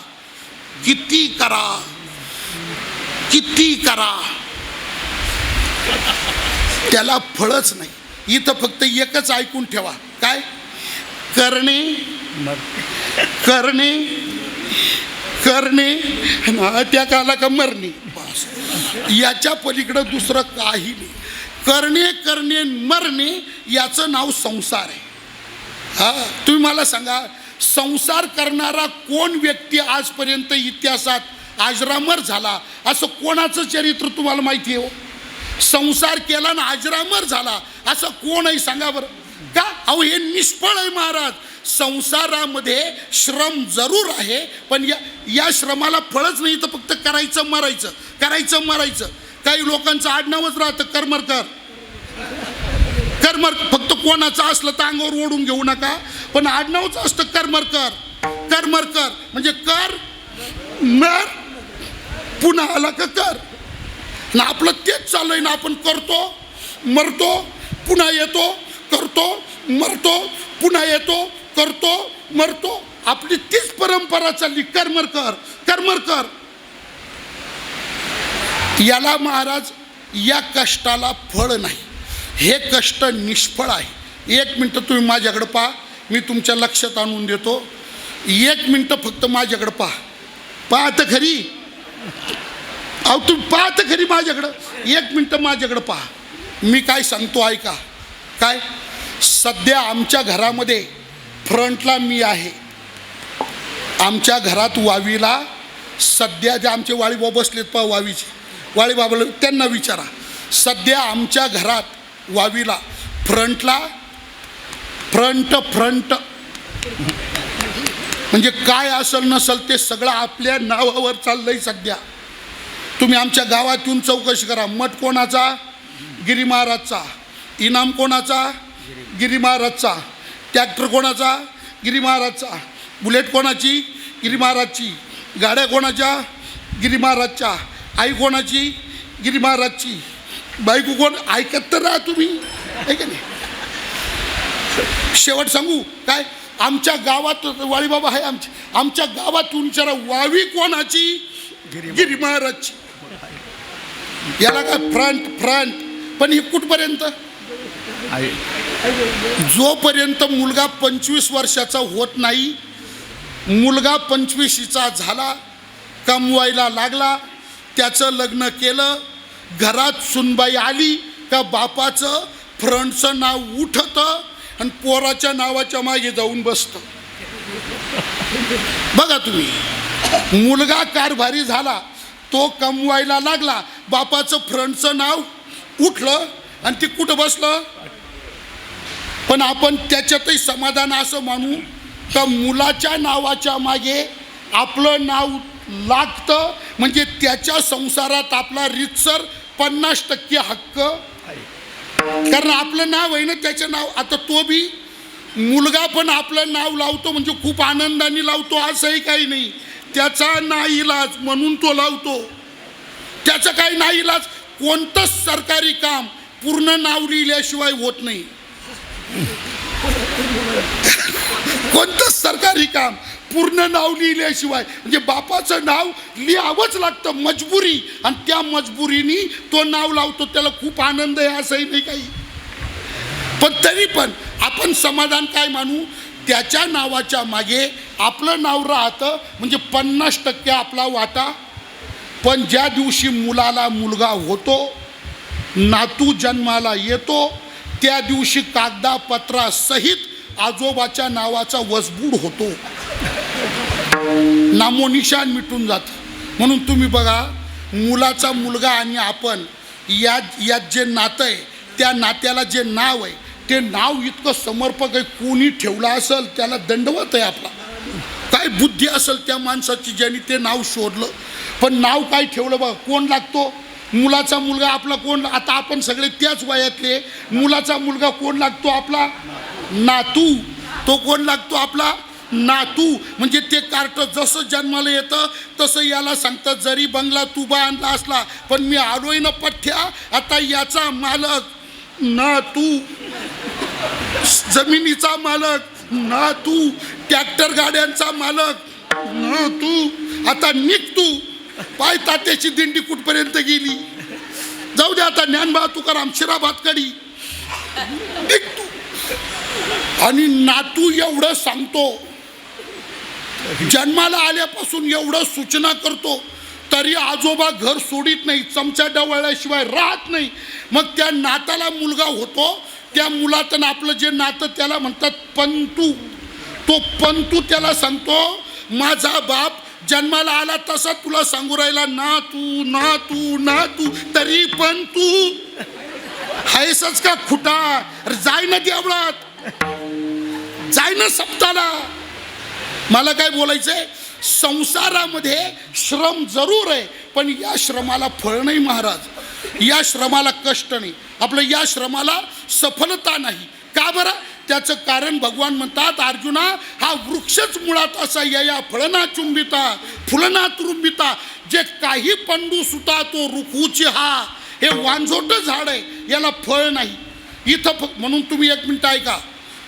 त्याला फळच नाही. इथं फक्त एकच ऐकून ठेवा, काय? करणे त्या काला का मरणे, बस. याच्या पलीकडं दुसरं काही नाही. करणे मरणे याचं नाव संसार आहे. तुम्ही मला सांगा, संसार करणारा कोण व्यक्ती आजपर्यंत इतिहासात अजरामर झाला असं कोणाचं चरित्र तुम्हाला माहिती आहे? संसार केला ना अजरामर झाला असं कोण आहे सांगा बरं? का? अहो हे निष्फळ आहे महाराज. संसारामध्ये श्रम जरूर आहे, पण या श्रमाला फळच नाही. तर फक्त करायचं मरायचं. काही लोकांचं आडनावच राहतं कर्मरकर. फक्त कोणाचं असलं तर अंगावर ओढून घेऊ नका, पण आडनावच असतं कर्मरकर. म्हणजे कर मर पुन्हा आला का कर ना. आपलं तेच चाललंय ना. आपण करतो, मरतो, पुन्हा येतो, करतो, मरतो, पुन्हा येतो, करतो, मरतो. आपली तीच परंपरा चालली, कर्मरकर. याला महाराज, या कष्टाला फळ नाही, हे कष्ट निष्फळ आहे. एक मिनटं तुम्ही माझ्याकडे पहा. मी तुमच्या लक्षात आणून देतो. 1 मिनटं फक्त माझ्याकडं पहा तर खरी. अहो तुम्ही पहा तर खरी माझ्याकडं. 1 मिनटं माझ्याकडं पहा. मी काय सांगतो ऐका. काय सध्या आमच्या घरामध्ये फ्रंटला मी आहे. आमच्या घरात वावीला सध्या जे आमचे वाळीबाबा बसलेत पहा वावीचे, वाळीबाबाला त्यांना विचारा. सध्या आमच्या घरात वावीला फ्रंटला फ्रंट म्हणजे काय असेल नसेल ते सगळं आपल्या नावावर चाललंय सध्या. तुम्ही आमच्या गावात येऊन चौकशी करा. मठ कोणाचा? गिरी महाराजचा. इनाम कोणाचा? गिरी महाराजचा. ट्रॅक्टर कोणाचा? गिरी महाराजचा. बुलेट कोणाची? गिरी महाराजची. गाड्या कोणाच्या? गिरी महाराजच्या. आई कोणाची? गिरी महाराजची. बायको कोण? ऐकत तर राहा तुम्ही, ऐका नाही. शेवट सांगू काय, आमच्या गावात वाळीबाबा आहे आमच्या गावात विचारा वावी कोणाची? गिरी महाराजची. याला काय फ्रंट पण ही कुठपर्यंत? जोपर्यंत मुलगा 25 वर्षाचा होत नाही, मुलगा 25चा झाला, कमवायला लागला, त्याचं लग्न केलं, घरात सुनबाई आली का बापाचं फ्रंटचं नाव उठतं आणि पोराच्या नावाच्या मागे जाऊन बसतं. बघा तुम्ही, मुलगा कारभारी झाला, तो कमवायला लागला, बापाचं फ्रंटचं नाव उठलं आणि ते कुठं बसलं. पण आपण त्याच्यातही समाधान असं मानू का मुलाच्या नावाच्या मागे आपलं नाव लागतं, म्हणजे त्याच्या संसारात आपला रीतसर 50% हक्क, कारण आपलं नाव आहे ना त्याचं नाव. आता तो बी मुलगा पण आपलं नाव लावतो म्हणजे खूप आनंदाने लावतो असंही काही नाही. त्याचा नाईलाज म्हणून तो लावतो. त्याचं काही नाईलाज. कोणतंच सरकारी काम पूर्ण नाव लिहिल्याशिवाय होत नाही. कोणतंच सरकारी काम पूर्ण नाव लिहिल्याशिवाय, म्हणजे बापाचं नाव लिहावंच लागतं, मजबुरी. आणि त्या मजबुरीने तो नाव लावतो. त्याला खूप आनंद आहे असंही नाही काही. पण तरी पण आपण समाधान काय मानू, त्याच्या नावाच्या मागे आपलं नाव राहतं म्हणजे 50% आपला वाटा. पण ज्या दिवशी मुलाला मुलगा होतो, नातू जन्माला येतो, त्या दिवशी कागदापत्रासहित आजोबाच्या नावाचा वसबूड होतो, नामोनिशान मिटून जातं. म्हणून तुम्ही बघा, मुलाचा मुलगा आणि आपण यात जे नातं आहे, त्या नात्याला जे नाव आहे, ते नाव इतकं समर्पक आहे. कोणी ठेवलं असेल त्याला दंडवत आहे आपला. काय बुद्धी असेल त्या माणसाची ज्यांनी ते नाव शोधलं. पण नाव काय ठेवलं बघा. कोण लागतो? मुलाचा मुलगा आपला कोण? आता आपण सगळे त्याच वयातले. मुलाचा मुलगा कोण लागतो? आपला नातू. तो कोण लागतो? आपला नातू. म्हणजे ते कार्ट जसं जन्माला येतं तसं याला सांगतात, जरी बंगला तू बांधला असला पण मी आलोय ना पठ्ठ्या, आता याचा मालक नातू, जमिनीचा मालक नातू, ट्रॅक्टर गाड्यांचा मालक नातू. आता निघ तू. पाय तात्याची दिंडी कुठपर्यंत गेली, जाऊ दे आता. ज्ञानबा तुकाराम शिराबाद कडी निघ तू. आणि नातू एवढं सांगतो, जन्माला आल्यापासून एवढं सूचना करतो, तरी आजोबा घर सोडित नाही, चमचा डवळल्याशिवाय राहत नाही. मग त्या नाताला मुलगा होतो, त्या मुलातून आपलं जे नातं त्याला म्हणतात पंतू. तो पंतू त्याला सांगतो, माझा बाप जन्माला आला तसा तुला सांगू राहिला नातू नातू नातू, तरी पण तू हायसच का खुटा. जाय ना देवळात, जाय ना सप्ताला. मला काय बोलायचंय, संसारामध्ये श्रम जरूर आहे, पण या श्रमाला फळ नाही महाराज. या श्रमाला कष्ट नाही, आपलं या श्रमाला सफलता नाही. का बरं? त्याचं कारण भगवान म्हणतात, अर्जुना हा वृक्षच मुळात असा या फळना चुंबिता फुलना तुरुंबिता, जे काही पंडू सुता तो रुखूची हा. हे वांझोट झाड आहे, याला फळ नाही. इथं म्हणून तुम्ही 1 मिनिट ऐका.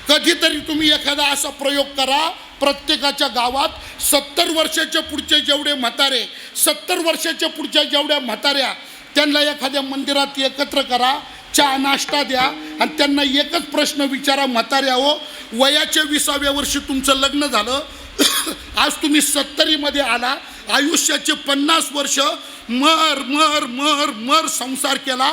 कधीतरी तुम्ही एखादा असा प्रयोग करा, प्रत्येकाच्या गावात 70 वर्षाच्या पुढचे जेवढे म्हातारे, 70 वर्षाच्या पुढच्या जेवढ्या म्हाताऱ्या, त्यांना एखाद्या मंदिरात एकत्र करा, चहा नाश्ता द्या आणि त्यांना एकच प्रश्न विचारा, म्हाताऱ्या हो, वयाच्या 20व्या वर्षी तुमचं लग्न झालं, आज तुम्ही 70मध्ये आला, आयुष्याचे 50 वर्ष मर मर मर मर संसार केला,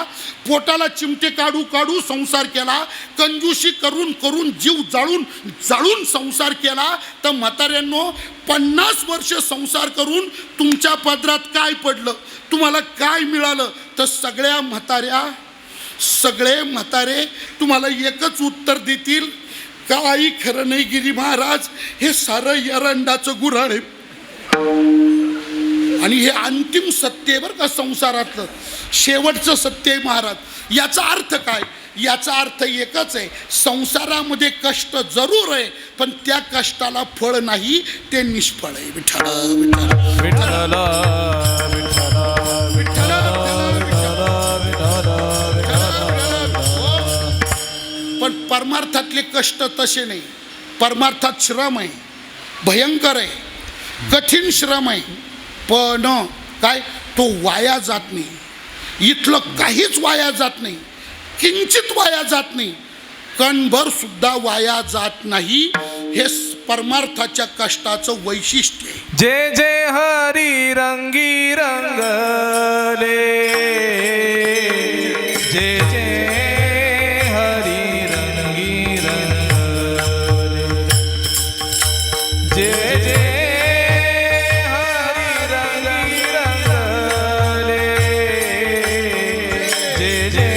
पोटाला चिमटे काढू काढू संसार केला, कंजूशी करून करून जीव जाळून जाळून संसार केला, तर म्हाताऱ्यांनो 50 वर्ष संसार करून तुमच्या पदरात काय पडलं, तुम्हाला काय मिळालं? तर सगळे म्हातारे तुम्हाला एकच उत्तर देतील, काही खरं नाही गिरी महाराज, हे सारं एरंडाचं गुऱ्हाळ आहे. आणि हे अंतिम सत्य आहे बरं का, संसारातलं शेवटचं सत्य आहे महाराज. याचा अर्थ काय? याचा अर्थ एकच आहे, संसारामध्ये कष्ट जरूर आहे, पण त्या कष्टाला फळ नाही, ते निष्फळ आहे. विठ्ठल विठ्ठल विठ्ठल पण परमार्थातले कष्ट तसे नाही. परमार्थात श्रम आहे, भयंकर आहे, कठीण श्रम आहे, पण काय तो वाया जात नाही. इथलं काहीच वाया जात नाही, किंचित वाया जात नाही, कणभर सुद्धा वाया जात नाही. हे परमार्थाच्या कष्टाचं वैशिष्ट्य आहे. जय जय हरी रंगी रंगले, जय जय हरी रंगी रंगले, जय जय हरी रंगी रंगले, जय जय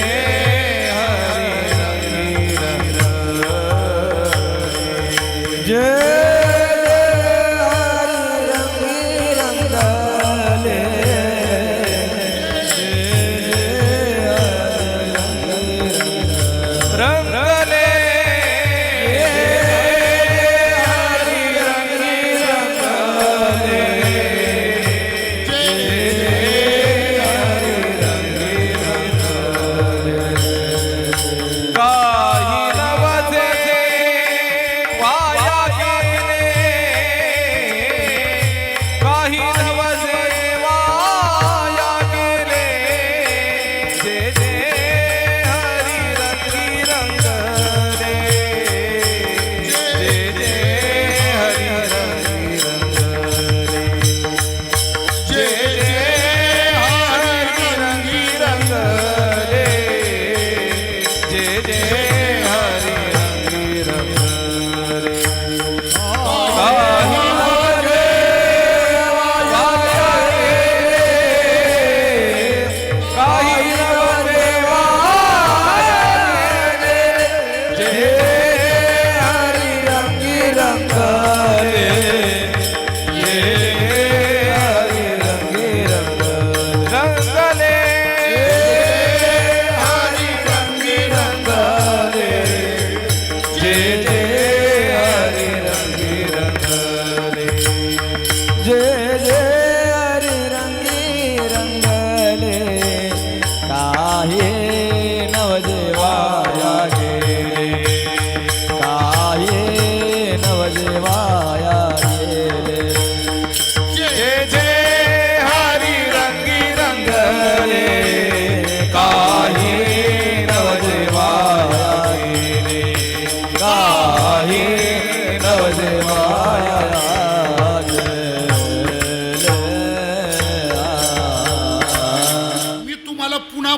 हरी रंगी रंगले, जय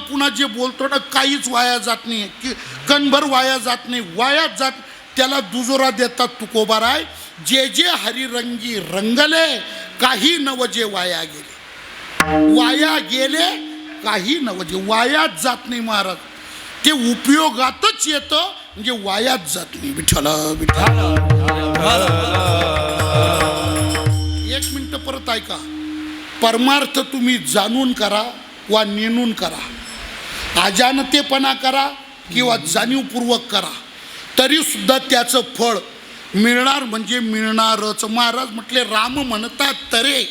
पुन्हा जे बोलतो ना, काहीच वाया जात नाही, की कणभर वाया जात नाही, वायाच जात, त्याला दुजोरा देतात तुकोबाराय. जे जे हरिरंगी रंगले, काही नवजे वाया गेले. वाया गेले काही नवजे, वायाच जात नाही महाराज, ते उपयोगातच येतं, म्हणजे वायाच जात नाही. विठ्ठल विठ्ठल. एक मिनिट परत ऐका. परमार्थ तुम्ही जाणून करा वा नेणून करा, अजाणतेपणा करा किंवा जाणीवपूर्वक करा, तरी सुद्धा त्याचं फळ मिळणार म्हणजे मिळणारच. महाराज म्हटले, राम म्हणतात तरे,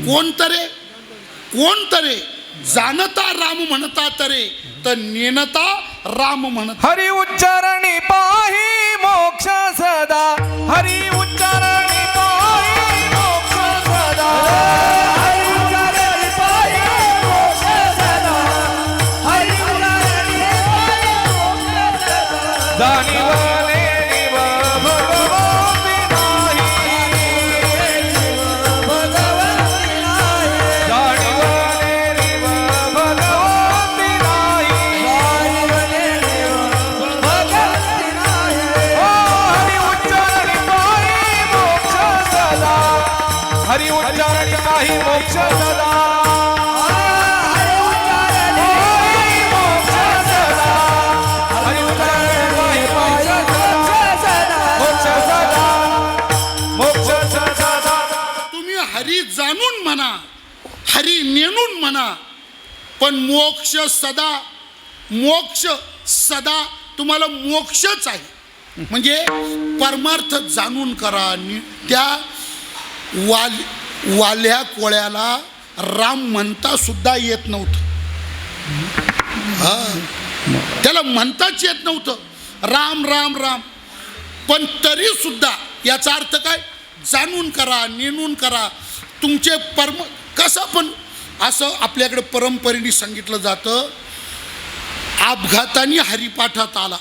कोण तरे? कोण तरे? जाणता राम म्हणता तरे, तर नेणता राम म्हणता. हरी उच्चारणी पाही मोक्ष सदा, हरी उच्चारणी पाही मोक्ष सदा, हरी उच्चारणी पाहि मोक्ष सदा, हरी उच्चारणी पाहि मोक्ष हरी उच्चारणी काही मोक्ष सदा हरी उच्चारणी मोक्ष सदा हरी उच्चारणी काही मोक्ष सदा मोक्ष सदा तुम्ही हरी जाणून म्हणा, हरी नेणून म्हणा, पण मोक्ष सदा तुम्हाला मोक्षच आहे. म्हणजे परमार्थ जाणून करा. त्या वाल्या कोळ्याला राम म्हणता सुद्धा येत नव्हतं. त्याला म्हणताच येत नव्हतं राम राम राम. पण तरी सुद्धा याचा अर्थ काय, जाणून करा, नेणून करा. तुमचे कसं पण असं आपल्याकडे परंपरेने सांगितलं जातं, अपघाताने हरिपाठात आला,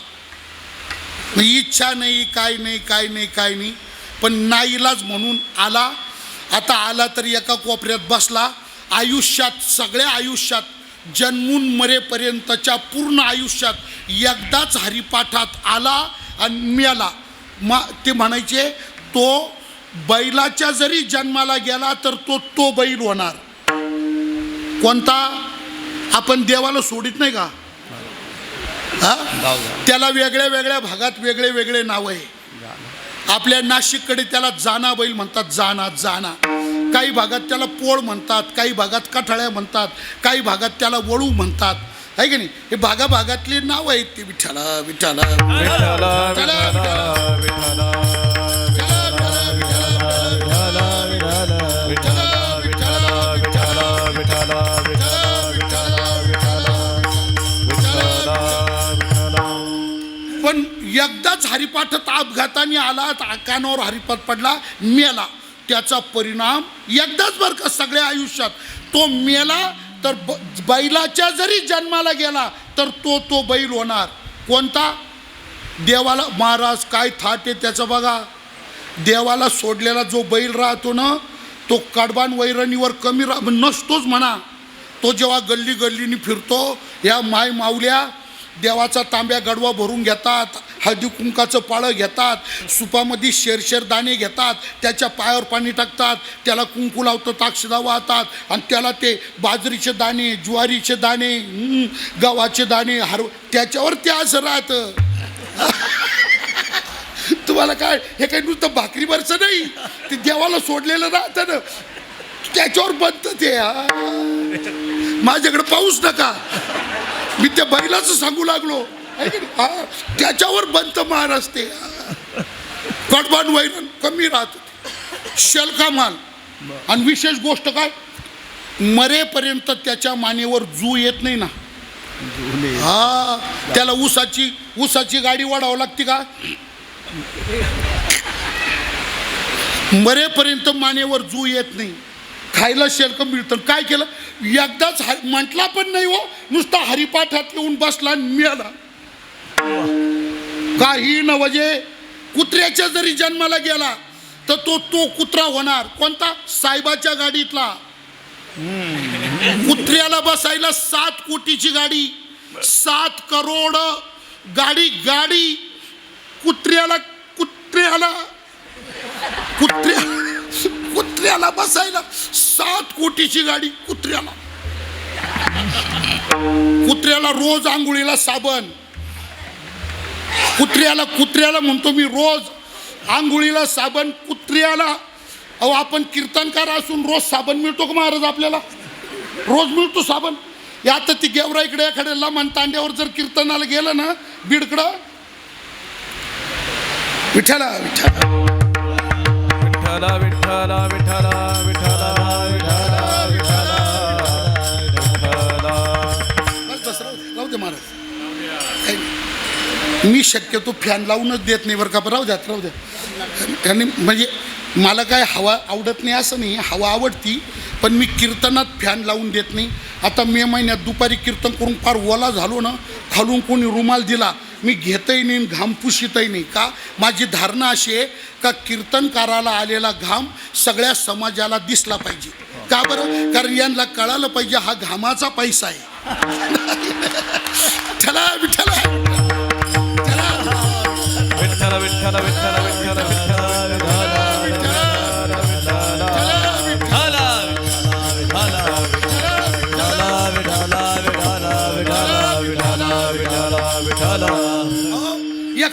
इच्छा नाही, काय नाही, पण नाईलाज म्हणून आला. आता आला तरी एका कोपऱ्यात बसला. आयुष्यात, सगळ्या आयुष्यात, जन्मून मरेपर्यंतच्या पूर्ण आयुष्यात एकदाच हरिपाठात आला आणि मेला. ते म्हणायचे, तो बैलाच्या जरी जन्माला गेला तर तो बैल होणार. कोणता? आपण देवाला सोडित नाही का? त्याला वेगळ्या वेगळ्या भागात वेगळे वेगळे नाव आहे. आपल्या नाशिककडे त्याला जाना बैल म्हणतात, जाना. काही भागात त्याला पोळ म्हणतात, काही भागात कठाळ्या म्हणतात, काही भागात त्याला वळू म्हणतात, आहे की नाही? हे भागाभागातली नाव आहेत. ते विठ्ठला विठ्ठला पण एकदाच हरिपाठात अपघाताने आला, कानावर हरिपाठ पडला, मेला. त्याचा परिणाम एकदाच बरं का सगळ्या आयुष्यात. तो मेला तर बैलाच्या जरी जन्माला गेला तर तो बैल होणार. कोणता? देवाला. महाराज काय थाट आहे त्याचं बघा. देवाला सोडलेला जो बैल राहतो ना, तो कडबान वैरणीवर कमी नसतोच म्हणा. तो जेव्हा गल्ली गल्लीनी फिरतो, या माय माऊल्या देवाचा तांब्या गडवा भरून घेतात, हळदी कुंकाचं पाळं घेतात, सुपामध्ये शेरशेर दाणे घेतात, त्याच्या पायावर पाणी टाकतात, त्याला कुंकू लावतात, अक्षदा वाहतात, आणि त्याला ते बाजरीचे दाणे, ज्वारीचे दाणे, गव्हाचे दाणे त्याच्यावर ते असं राहतं. तुम्हाला काय, हे काही नुसतं भाकरीवरचं नाही, ते देवाला सोडलेलं राहतं ना, त्याच्यावर बनतं ते. माझ्याकडे पाऊस नका, मी त्या बैलाचं सांगू लागलो. त्याच्यावर बनतं महाराज ते. कडबान वैरण कमी राहत, शेलका माल. आणि विशेष गोष्ट काय, मरेपर्यंत त्याच्या मानेवर जू येत नाही ना. त्याला ऊसाची गाडी वाढावं लागते का? मरेपर्यंत मानेवर जू येत नाही. खायला शेलकं मिळतं. काय केलं, एकदाच म्हटला पण नाही हो, नुसता हरिपाठात येऊन बसला आणि मिळाला. काही नवजे. कुत्र्याच्या जरी जन्माला गेला तर तो कुत्रा होणार. कोणता? साहेबाच्या गाडीतला. कुत्र्याला बसायला 7 कोटीची गाडी, 7 करोड गाडी. कुत्र्याला बसायला 7 कोटीची गाडी. कुत्र्याला रोज आंघोळीला साबण. कुत्र्याला म्हणतो मी, रोज आंघोळीला साबण कुत्र्याला. अहो, आपण कीर्तनकार असून रोज साबण मिळतो का महाराज? आपल्याला रोज मिळतो साबण. आता ती गेवराईकडे एखाद्या लमण तांड्यावर जर कीर्तनाला गेलं ना, बीडकडं, विठ्ठला विठ्ठला विठ्ठला विठ्ठला विठ्ठला विठ्ठला विठ्ठला बस राहू दे महाराज. मी शक्यतो फॅन लावूनच देत नाही बरं का. राहू द्या. आणि म्हणजे मला काय हवा आवडत नाही असं नाही, हवा आवडती, पण मी कीर्तनात फॅन लावून देत नाही. आता मे महिन्यात दुपारी कीर्तन करून फार ओला झालो ना, खालून कोणी रुमाल दिला, मी घेतही नाही, घाम पुशीतही नाही. का? माझी धारणा अशी आहे का कीर्तनकाराला आलेला घाम सगळ्या समाजाला दिसला पाहिजे. का बरं? कारण यांना कळालं पाहिजे हा घामाचा पैसा आहे. चला विठ्ठला विठ्ठला विठ्ठला विठ्ठला विठ्ठला विठ्ठला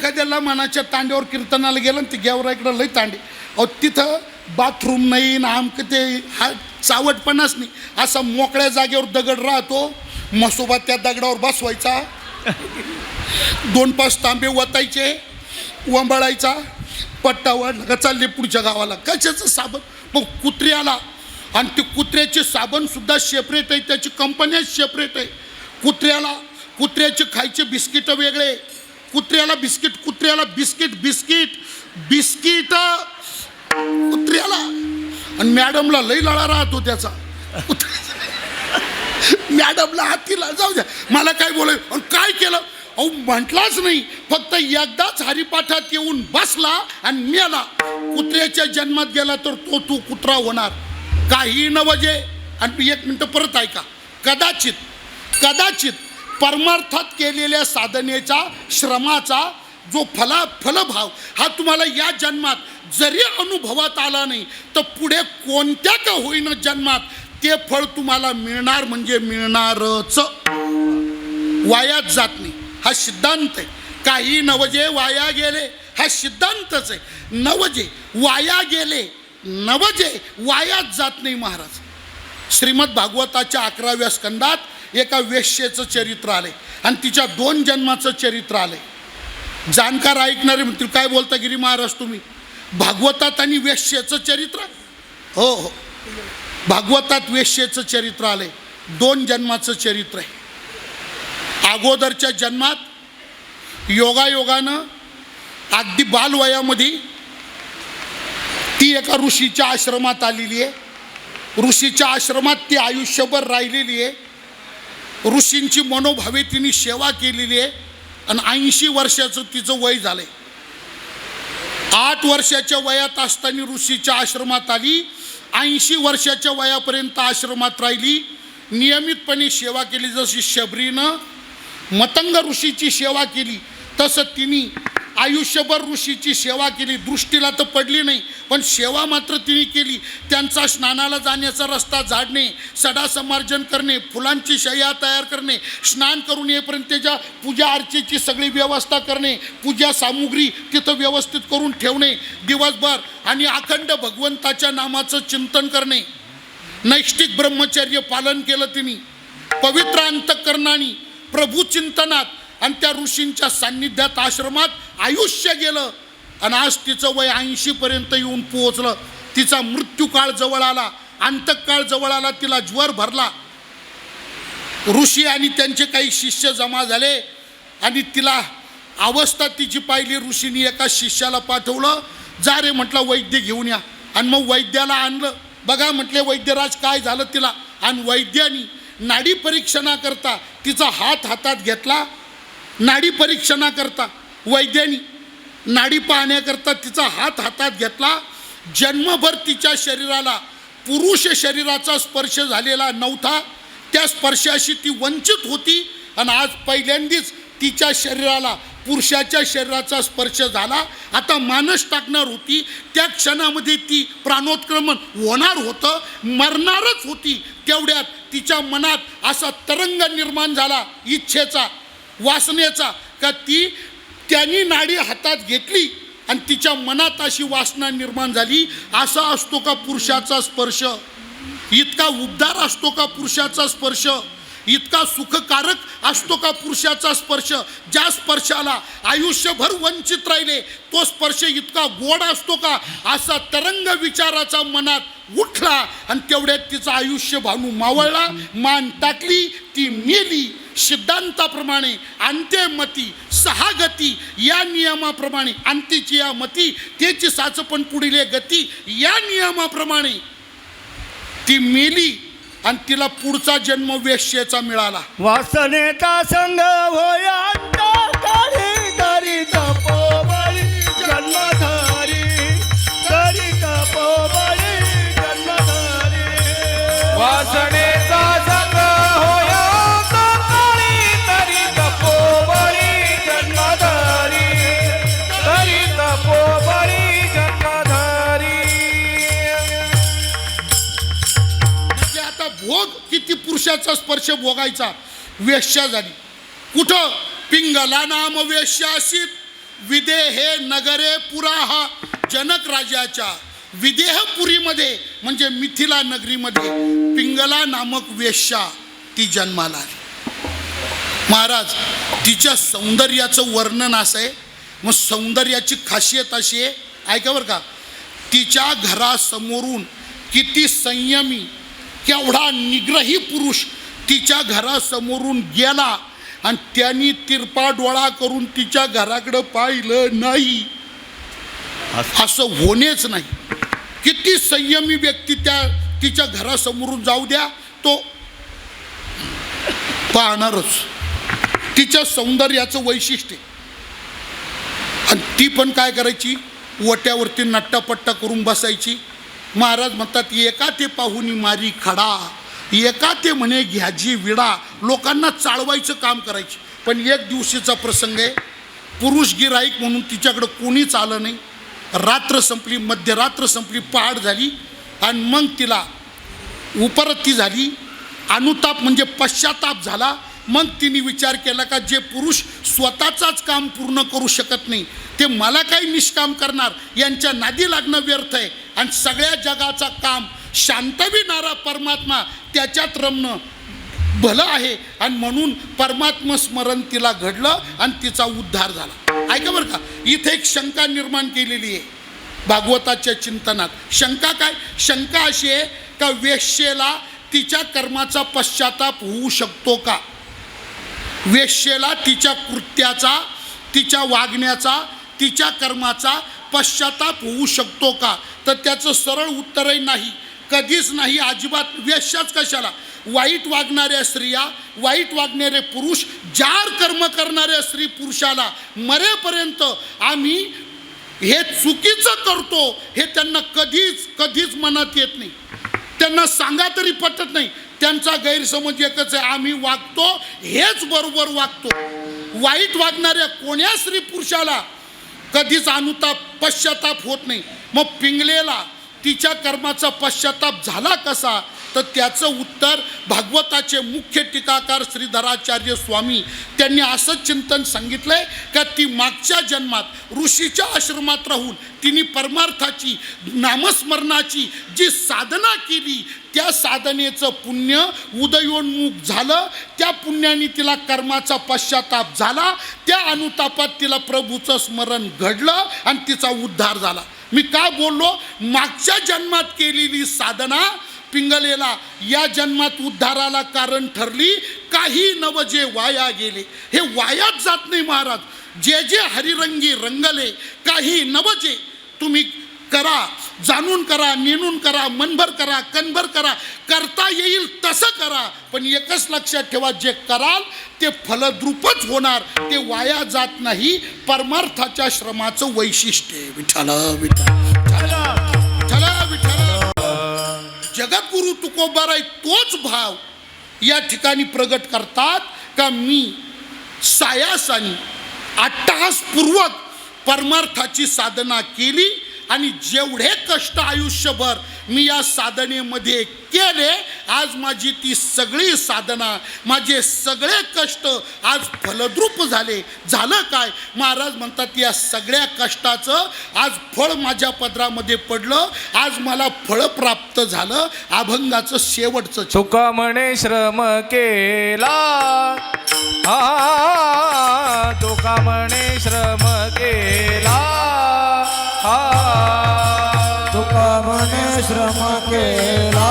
एखाद्या लमानाच्या तांड्यावर कीर्तनाला गेलं आणि ते गेवराईकडं लई तांडे, अहो तिथं बाथरूम नाही ना आमकं ते हा चावटपणाच नाही. असा मोकळ्या जागेवर दगड राहतो, मसोबा त्या दगडावर बसवायचा, 2-5 तांबे वतायचे, वंबळायचा, पट्टा वाढला का चालले पुढच्या गावाला. कशाचं साबण? मग कुत्री आला आणि ते कुत्र्याचे साबणसुद्धा सेपरेट आहे, त्याची कंपन्या सेपरेट आहे. कुत्र्याचे खायचे बिस्किट वेगळे, कुत्र्याला बिस्किट कुत्र्याला. आणि मॅडमला लई लळा राहतो त्याचा. मॅडमला हातीला जाऊ द्या, मला काय बोलाय काय केलं. अहो म्हटलाच नाही, फक्त एकदाच हरिपाठात येऊन बसला आणि मेला. कुत्र्याच्या जन्मात गेला तर तू कुत्रा होणार. काही न वजे. आणि 1 मिनिट परत ऐका. कदाचित परमार्थात केलेल्या साधनेचा श्रमाचा जो फलभाव हा तुम्हाला या जन्मात जरी अनुभवात आला नाही तर पुढे कोणत्या का होईना जन्मात ते फळ तुम्हाला मिळणार म्हणजे मिळणारच, वायाच जात नाही. हा सिद्धांत आहे. काही नवजे वाया गेले हा सिद्धांतच आहे. नवजे वाया गेले, नवजे वायाच जात नाही. महाराज श्रीमद भागवताच्या 11व्या स्कंदात एका वेश्येचं चरित्र आले आणि तिच्या 2 जन्माचं चरित्र आले. जाणकार ऐकणारे म्हणतील काय बोलता गिरी महाराज तुम्ही, भागवतात आणि वेश्येचं चरित्र? हो, भागवतात वेश्येचं चरित्र आले, 2 जन्माचं चरित्र आहे. अगोदरच्या जन्मात योगायोगानं अगदी बालवयामध्ये ती एका ऋषीच्या आश्रमात आलेली आहे. ऋषीच्या आश्रमात ती आयुष्यभर राहिलेली आहे. ऋषींची मनोभावे तिने सेवा केलेली आहे आणि 80 वर्षाचं तिचं वय झालंय. 8 वर्षाच्या वयात असताना ऋषीच्या आश्रमात आली. 80 वर्षाच्या वयापर्यंत आश्रमात राहिली. नियमितपणे सेवा केली. जशी शबरीनं मतंग ऋषीची सेवा केली तसं तिने आयुष्यभर ऋषीची सेवा केली. दृष्टीला तर पडली नाही पण सेवा मात्र तिने केली. त्यांचा स्नानाला जाण्याचा रस्ता झाडणे, सडा समार्जन करणे, फुलांची शय्या तयार करणे, स्नान करून येईपर्यंत त्याच्या पूजा अर्चेची सगळी व्यवस्था करणे, पूजा सामुग्री तिथं व्यवस्थित करून ठेवणे दिवसभर, आणि अखंड भगवंताच्या नामाचं चिंतन करणे. नैष्टिक ब्रह्मचर्य पालन केलं तिने. पवित्र अंतःकरणाने प्रभू चिंतनात आणि त्या ऋषींच्या सान्निध्यात आश्रमात आयुष्य गेलं आणि आज तिचं वय 80 पर्यंत येऊन पोहोचलं. तिचा मृत्यूकाळ जवळ आला, अंतकाळ जवळ आला. तिला ज्वर भरला. ऋषी आणि त्यांचे काही शिष्य जमा झाले आणि तिला अवस्था तिची पाहिली. ऋषींनी एका शिष्याला पाठवलं, जा रे म्हटलं वैद्य घेऊन या. आणि मग वैद्याला आणलं. बघा म्हटले वैद्यराज काय झालं तिला. आणि वैद्यानी नाडी परीक्षणाकरता तिचा हातात घेतला. नाडी परीक्षणाकरता वैद्यानी नाडी पाहण्याकरता तिचा हातात घेतला. जन्मभर तिच्या शरीराला पुरुष शरीराचा स्पर्श झालेला नव्हता. त्या स्पर्शाशी ती वंचित होती आणि आज पहिल्यांदाच तिच्या शरीराला पुरुषाच्या शरीराचा स्पर्श झाला. आता मानस टाकणार होती. त्या क्षणामध्ये ती प्राणोत्क्रमण होणार होतं, मरणारच होती. तेवढ्यात तिच्या मनात असा तरंग निर्माण झाला इच्छेचा, वासनेचा, का त्यांनी नाडी हातात घेतली आणि तिच्या मनात अशी वासना निर्माण झाली. असा असतो का पुरुषाचा स्पर्श? इतका उबदार असतो का पुरुषाचा स्पर्श? इतका सुखकारक असतो का पुरुषाचा स्पर्श? ज्या स्पर्शाला आयुष्यभर वंचित राहिले तो स्पर्श इतका गोड असतो का? असा तरंग विचाराचा मनात उठला आणि तेवढ्यात तिचं आयुष्य भानू मावळला. मान टाकली, ती मेली. सिद्धांताप्रमाणे अंत्यमती 6 गती या नियमाप्रमाणे, अंतीची या मती त्याची साचपण पुढील गती या नियमाप्रमाणे ती मेली आणि तिला पुढचा जन्म वेश्येचा मिळाला. वासनेचा संग होय अंतकाळी, तरी तपोबळी जन्मधारी, तरी तपोबळी जन्मधारी. वासनेचा संग होय अंतकाळी, तरी तपोबळी जन्मधारी, तरी तपोबळी जन्मधारी. म्हणजे आता भोग किती पुरुषाचा स्पर्श भोगायचा. वेश्या झाली. कुठं? पिंगला नाम वेश्याशीत विदेहे नगरे पुरा, हा जनक राजाच्या विदेहपुरीमध्ये म्हणजे मिथिला नगरीमध्ये पिंगला नामक वेश्या ती जन्माला आली. महाराज, तिच्या सौंदर्याचं वर्णन असं आहे. मग सौंदर्याची खासियत अशी आहे, ऐका बरं का, तिच्या घरासमोरून किती संयमी केवढा निग्रही पुरुष तिच्या घरासमोरून गेला आणि त्यांनी तिरपा डोळा करून तिच्या घराकडं पाहिलं नाही असं होणेच नाही. किती संयमी व्यक्ती तिच्या घरासमोरून जाऊ द्या, तो पाहणारच. तिच्या सौंदर्याचं वैशिष्ट्य. आणि ती पण काय करायची, वट्यावरती नट्टापट्टा करून बसायची. महाराज म्हणतात, एका ते पाहुणी मारी खडा, एका ते म्हणे घ्याजी विडा. लोकांना चाळवायचं काम करायची. पण एक दिवशीचा प्रसंग आहे, पुरुष गिराईक म्हणून तिच्याकडं कोणीच आलं नाही. रात्र संपली, मध्यरात्र संपली, पहाट झाली आणि मग तिला उपरती झाली, अनुताप म्हणजे पश्चाताप झाला. मग तिने विचार केला का जे पुरुष स्वतःचाच काम पूर्ण करू शकत नाही ते मला काही निष्काम करणार, यांच्या नादी लागणं व्यर्थ आहे. आणि सगळ्या जगाचा काम शांतविणारा परमात्मा त्याच्यात रमणं भलं आहे. आणि म्हणून परमात्मा स्मरण तिला घडलं आणि तिचा उद्धार झाला. ऐका बरं का, इथे एक शंका निर्माण केलेली आहे भागवताच्या चिंतनात. शंका काय? शंका अशी आहे का वेश्येला तिच्या कर्माचा पश्चाताप होऊ शकतो का? वेश्येला तिच्या कृत्याचा, तिच्या वागण्याचा, तिच्या कर्माचा पश्चाताप होऊ शकतो का? तर त्याचं सरळ उत्तरही नाही, कधीच नाही, अजिबात. वेश्याच कशाला? वाईट वागणाऱ्या स्त्रिया, वाईट वागणारे पुरुष, जार कर्म करणाऱ्या स्त्री पुरुषाला मरेपर्यंत आम्ही हे चुकीचं करतो हे त्यांना कधीच मनात येत नाही. त्यांना सांगा तरी पटत नाही. त्यांचा गैरसमज एकच आहे, आम्ही वागतो हेच बरोबर वागतो. वाईट वागणाऱ्या कोण्या स्त्री पुरुषाला कधीच अनुताप पश्चाताप होत नाही. मग पिंगलेला तिच्या कर्माचा पश्चाताप झाला कसा? तर त्याचं उत्तर भागवताचे मुख्य टीकाकार श्रीधराचार्य स्वामी त्यांनी असं चिंतन सांगितलंय का ती मागच्या जन्मात ऋषीच्या आश्रमात राहून तिने परमार्थाची, नामस्मरणाची जी साधना केली त्या साधनेचं पुण्य उदयोन्मुख झालं. त्या पुण्याने तिला कर्माचा पश्चाताप झाला. त्या अनुतापात तिला प्रभूचं स्मरण घडलं आणि तिचा उद्धार झाला. मी का बोललो? मागच्या जन्मात केलेली साधना पिंगलेला या जन्मात उद्धाराला कारण ठरली. काही नवजे वाया गेले, हे वायाच जात नाही महाराज. जे जे हरिरंगी रंगले काही नवजे तुम्ही करा, जाणून करा, नेणून करा, मनभर करा, कणभर करा, करता येईल तसं करा. पण एकच लक्षात ठेवा, जे कराल ते फलद्रूपच होणार, ते वाया जात नाही. परमार्थाच्या श्रमाचं वैशिष्ट्य. विठ्ठल विठ्ठल विठ्ठल. जगद्गुरु तुकोबाराय तोच भाव या ठिकाणी प्रगट करतात का मी सायासानी अट्टहासपूर्वक परमार्थाची साधना केली आणि जेवढे कष्ट आयुष्यभर मी या साधनेमध्ये केले, आज माझी ती सगळी साधना, माझे सगळे कष्ट आज फलद्रूप झाले. झालं काय? महाराज म्हणतात या सगळ्या कष्टाचं आज फळ माझ्या पदरामध्ये पडलं. आज मला फळ प्राप्त झालं. अभंगाचं शेवटचं तुका म्हणे श्रम केला, तुका म्हणे श्रम केला, तुका म्हणे श्रम केला,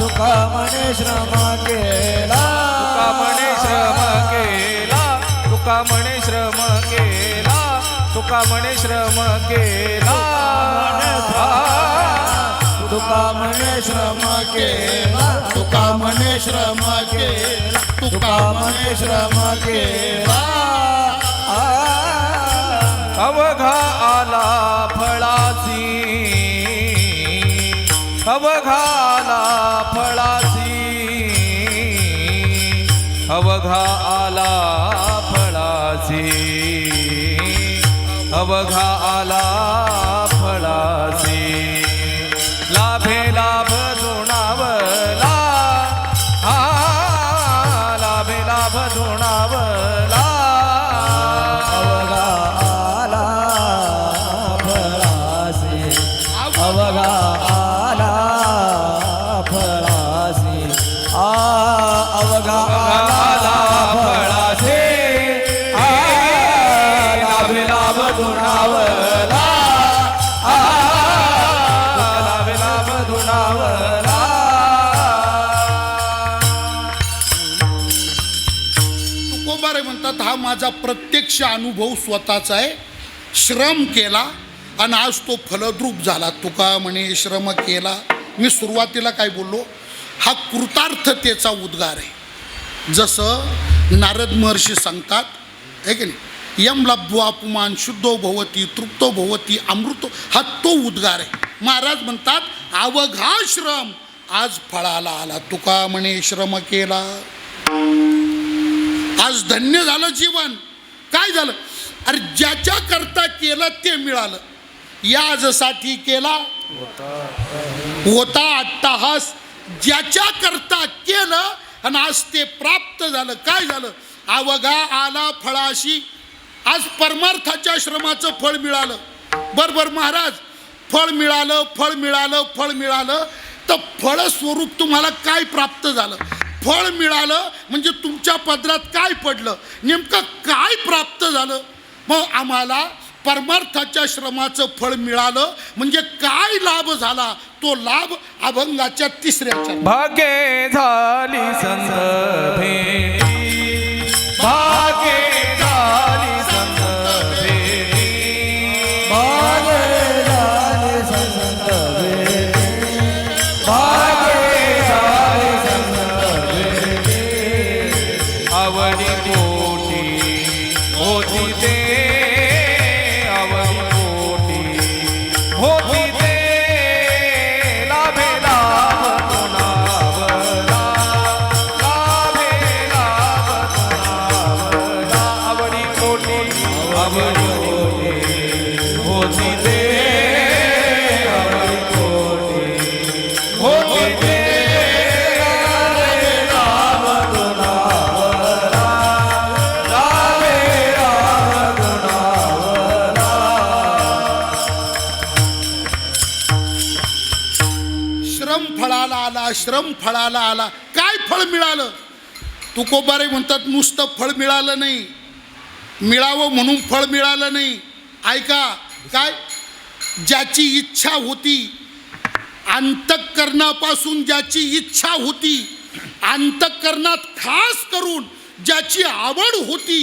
तुका म्हणे श्रम केला, तुका म्हणे श्रम केला, तुका म्हणे श्रम केला, तुका म्हणे श्रम केला, तुका म्हणे श्रम केला, तुका म्हणे श्रम केला, तुका म्हणे श्रम केला. अवघा आला फळाची, अवघा आला फळाची, अवघा आला फळाची, अवघा आला फळाची. लाभे लाभ धुणावला, लाभे लाभ धुणावला, अवघा आला फळासी अवघा आला फळासी लाभ लाभ गुणावला लाभ लाभ गुणावला तुकोबारे म्हणतात हा माझा प्रत्यक्ष अनुभव स्वतःचा आहे. श्रम केला आणि आज तो फलद्रूप झाला. तुका म्हणे श्रम केला. मी सुरुवातीला काय बोललो, हा कृतार्थतेचा उद्गार आहे. जसं नारद महर्षी सांगतात आहे की नाही, यम लब्ध्वा पुमान शुद्धो भवती तृप्तो भवती अमृतो, हा तो उद्गार आहे. महाराज म्हणतात अवघा श्रम आज फळाला आला. तुका म्हणे श्रम केला, आज धन्य झालं जीवन. काय झालं, अरे ज्याच्या करता केलं ते मिळालं. याजसाठी केला होता अट्टहास, ज्याच्या करता केलं आणि आज ते प्राप्त झालं. काय झालं, अवघा आला फळाशी, आज परमार्थाच्या श्रमाचं फळ मिळालं. बरोबर महाराज, फळ मिळालं, फळ मिळालं, फळ मिळालं. तर फळस्वरूप तुम्हाला काय प्राप्त झालं, फळ मिळालं म्हणजे तुमच्या पदरात काय पडलं, नेमकं काय प्राप्त झालं. मग आम्हाला परमार्थाच्या श्रमाचं फळ मिळालं म्हणजे काय लाभ झाला, तो लाभ अभंगाच्या तिसऱ्या चरणात. भाग्ये झाली संत भेटी, भाग्ये झाली संत भेटी, भाग्ये झाले संत भेटी, भाग्ये झाले संत भेटी, आवडी पोटी होती ते, आवडी पोटी होती ते, लाभे लाभ गुणावला, लाभे लाभ गुणावला, आवडी पोटी होती ते, आवडी पोटी होती ते, श्रम फळाला आला, श्रम फळाला आला. काय फळ मिळालं, तुकोबारे म्हणतात नुसतं फळ मिळालं नाही, मिळावं म्हणून फळ मिळालं नाही. ऐका, काय, ज्याची इच्छा होती, अंतःकरणापासून ज्याची इच्छा होती, अंतःकरणात खास करून ज्याची आवड होती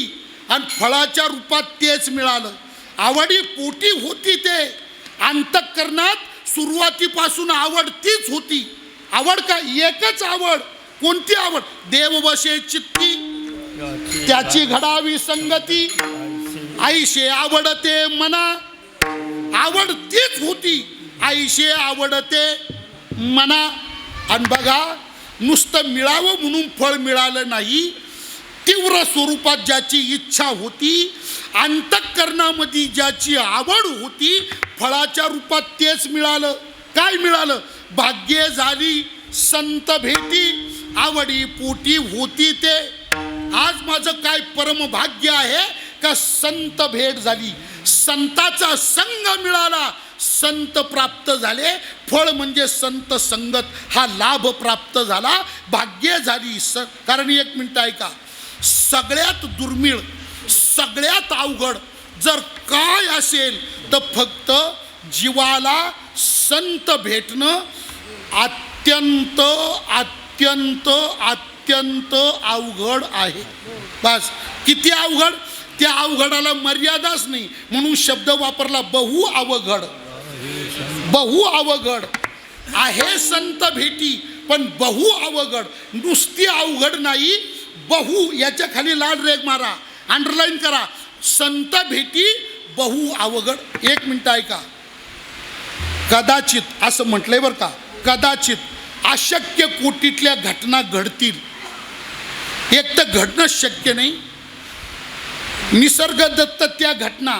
आणि फळाच्या रूपात तेच मिळालं. आवडी पोटी होती ते, अंतःकरणात सुरुवातीपासून आवड तीच होती. आवड काय, एकच आवड. कोणती आवड, देव बसे चित्ती त्याची घडावी संगती, आईशे आवडते मना, आवड तीच होती, आईशे आवडते मना. आणि बघा, नुसतं मिळावं म्हणून फळ मिळालं नाही, तीव्र स्वरूपात ज्याची इच्छा होती, अंतःकरणामध्ये ज्याची आवड होती, फळाच्या रूपात तेच मिळालं. काय मिळालं, भाग्ये झाली संत भेटी, आवडी पोटी होती ते. आज माझं काय परम भाग्य आहे का संत भेट झाली, संताचा संग मिळाला, संत प्राप्त झाले. फळ म्हणजे संत संगत, हा लाभ प्राप्त झाला, भाग्य झाली. कारण एक मिनिट ऐका, सगळ्यात दुर्मिळ, सगळ्यात अवघड जर काय असेल तर फक्त जीवाला संत भेटणं अत्यंत अत्यंत अत्यंत अवघड आहे. बस, किती अवघड, त्या अवघडाला मर्यादाच नाही, म्हणून शब्द वापरला बहु अवघड. बहु अवघड आहे संत भेटी, पण बहु अवघड, नुसती अवघड नाही, बहु. याच्या खाली लाल रेग मारा, अंडरलाईन करा, संत भेटी बहु अवघड. एक मिनिट ऐका, कदाचित असं म्हटलंय बरं का, कदाचित अशक्य कोटीतल्या घटना घडतील. एक तर घडणं शक्य नाही, निसर्गदत्त त्या घटना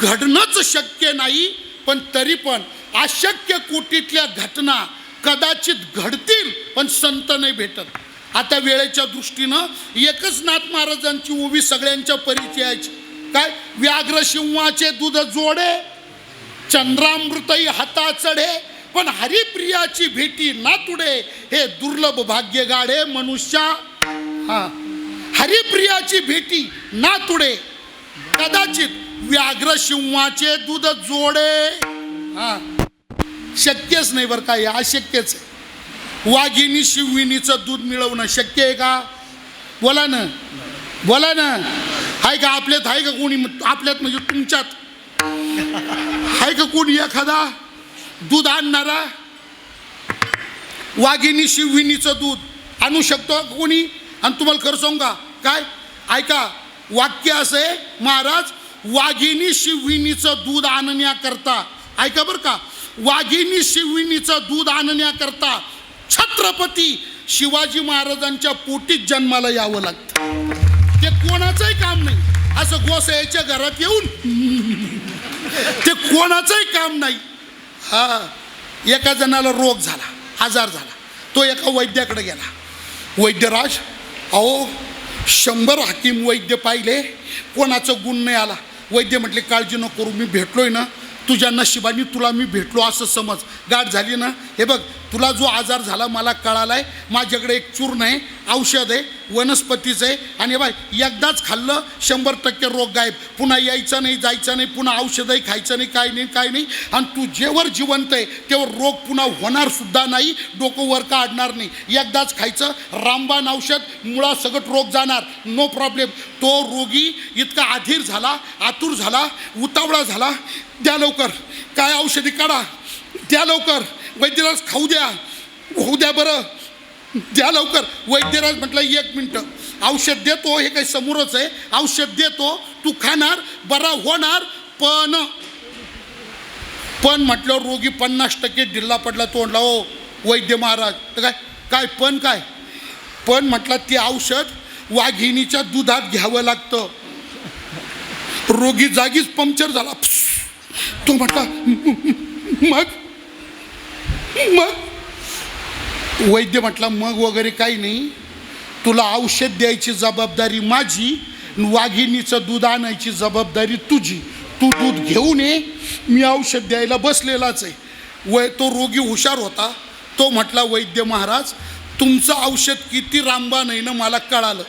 घडणंच शक्य नाही, पण तरी पण अशक्य कोटीतल्या घटना कदाचित घडतील, पण संत नाही भेटत. आता वेळेच्या दृष्टीनं एकच नाथ महाराजांची ओवी सगळ्यांच्या परिचयाची. काय, व्याघ्र सिंहाचे दूध जोडे, चंद्रामृतही हाता चढे, पण हरिप्रियाची भेटी नातुडे हे दुर्लभ भाग्य गाडे मनुष्या. हा, हरिप्रियाची भेटी नातुडे कदाचित व्याघ्र सिंहाचे दूध जोडे. हा, शक्यच नाही बरं काय, अशक्यच आहे. वाघिणी शिवविणीचं दूध मिळवणं शक्य आहे का? बोला ना, बोला ना. आहे का आपल्यात? आहे का कोणी आपल्यात म्हणजे तुमच्यात आहे का कोणी एखादा दूध आणणारा? वाघिणी शिवविणीचं दूध आणू शकतो कोणी? आणि तुम्हाला खरं सांगू का काय? ऐका, वाक्य असं आहे महाराज, वाघिणी शिवविणीचं दूध आणण्याकरता, ऐका बरं का, वाघिणी शिवविणीचं दूध आणण्याकरता छत्रपती शिवाजी महाराजांच्या पोटीत जन्माला यावं लागतं. ते कोणाचंही काम नाही. असं गोसाईच्या घरात येऊन ते कोणाचंही काम नाही. हा, एका जणाला रोग झाला, आजार झाला, तो एका वैद्याकडे गेला. वैद्यराज, अहो 100 हाकीम वैद्य पाहिले, कोणाचं गुण नाही आला. वैद्य म्हटले काळजी नको करू, मी भेटलोय ना, तुझ्या नशिबाने तुला मी भेटलो असं समज. गाठ झाली ना. हे बघ, तुला जो आजार झाला मला कळालाय, माझ्याकडे एक चूर्ण आहे, औषध आहे, वनस्पतीचं आहे, आणि बाय एकदाच खाल्लं 100% रोग गायब. पुन्हा यायचं नाही, जायचं नाही, पुन्हा औषधही खायचं नाही, काय नाही काय नाही. आणि तू जेवर जिवंत आहे तेव्हा रोग पुन्हा होणार सुद्धा नाही, डोकं वर काढणार नाही. एकदाच खायचं, रामबाण औषध, मुळा सगळं रोग जाणार, नो प्रॉब्लेम. तो रोगी इतका अधीर झाला, आतुर झाला, उतावळा झाला. द्या लवकर, काय औषधी काढा, द्या लवकर. वैद्यराज खाऊ द्या, होऊ द्या बरं, द्या लवकर. वैद्यराज म्हटलं 1 मिनटं, औषध देतो, हे काही समोरच आहे, औषध देतो, तू खाणार, बरा होणार. पण म्हटलं रोगी 50% ढिल्ला पडला. तो म्हटला ओ वैद्य महाराज, तर काय काय पण काय पण म्हटलं, ते औषध वाघिणीच्या दुधात घ्यावं लागतं. रोगी जागीच पंक्चर झाला. तो म्हटला मग वैद्य म्हटला मग वगैरे काही नाही, तुला औषध द्यायची जबाबदारी माझी, वाघिणीचं दूध आणायची जबाबदारी तुझी. तू दूध घेऊन ये, मी औषध द्यायला बसलेलाच आहे. तो रोगी हुशार होता. तो म्हटला वैद्य महाराज, तुमचं औषध किती रामबाण आहे ना मला कळालं.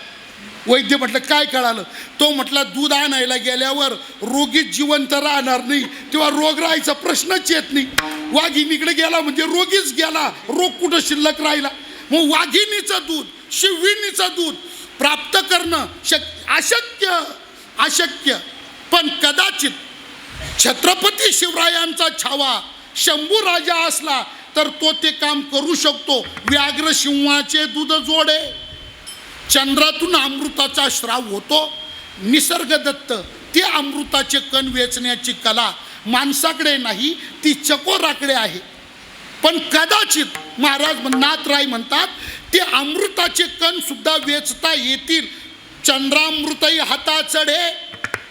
वैद्य म्हटलं काय कळालं? तो म्हटला दूध आणायला गेल्यावर रोगी जिवंत राहणार नाही, तेव्हा रोग राहायचा प्रश्नच येत नाही. वाघिणीकडे गेला म्हणजे रोगीच गेला, रोग कुठं शिल्लक राहिला. मग वाघिणीचं दूध, शिवविणीचं दूध प्राप्त करणं अशक्य. पण कदाचित छत्रपती शिवरायांचा छावा शंभू राजा असला तर तो ते काम करू शकतो. व्याघ्र सिंहाचे दूध जोडे. चंद्रातून अमृताचा स्राव होतो. निसर्गदत्त ते अमृताचे कण वेचण्याची कला माणसाकडे नाही, ती चकोराकडे आहे. पण कदाचित महाराज नाथराय म्हणतात ते अमृताचे कण सुद्धा वेचता येतील. चंद्रामृतही हाता चढे,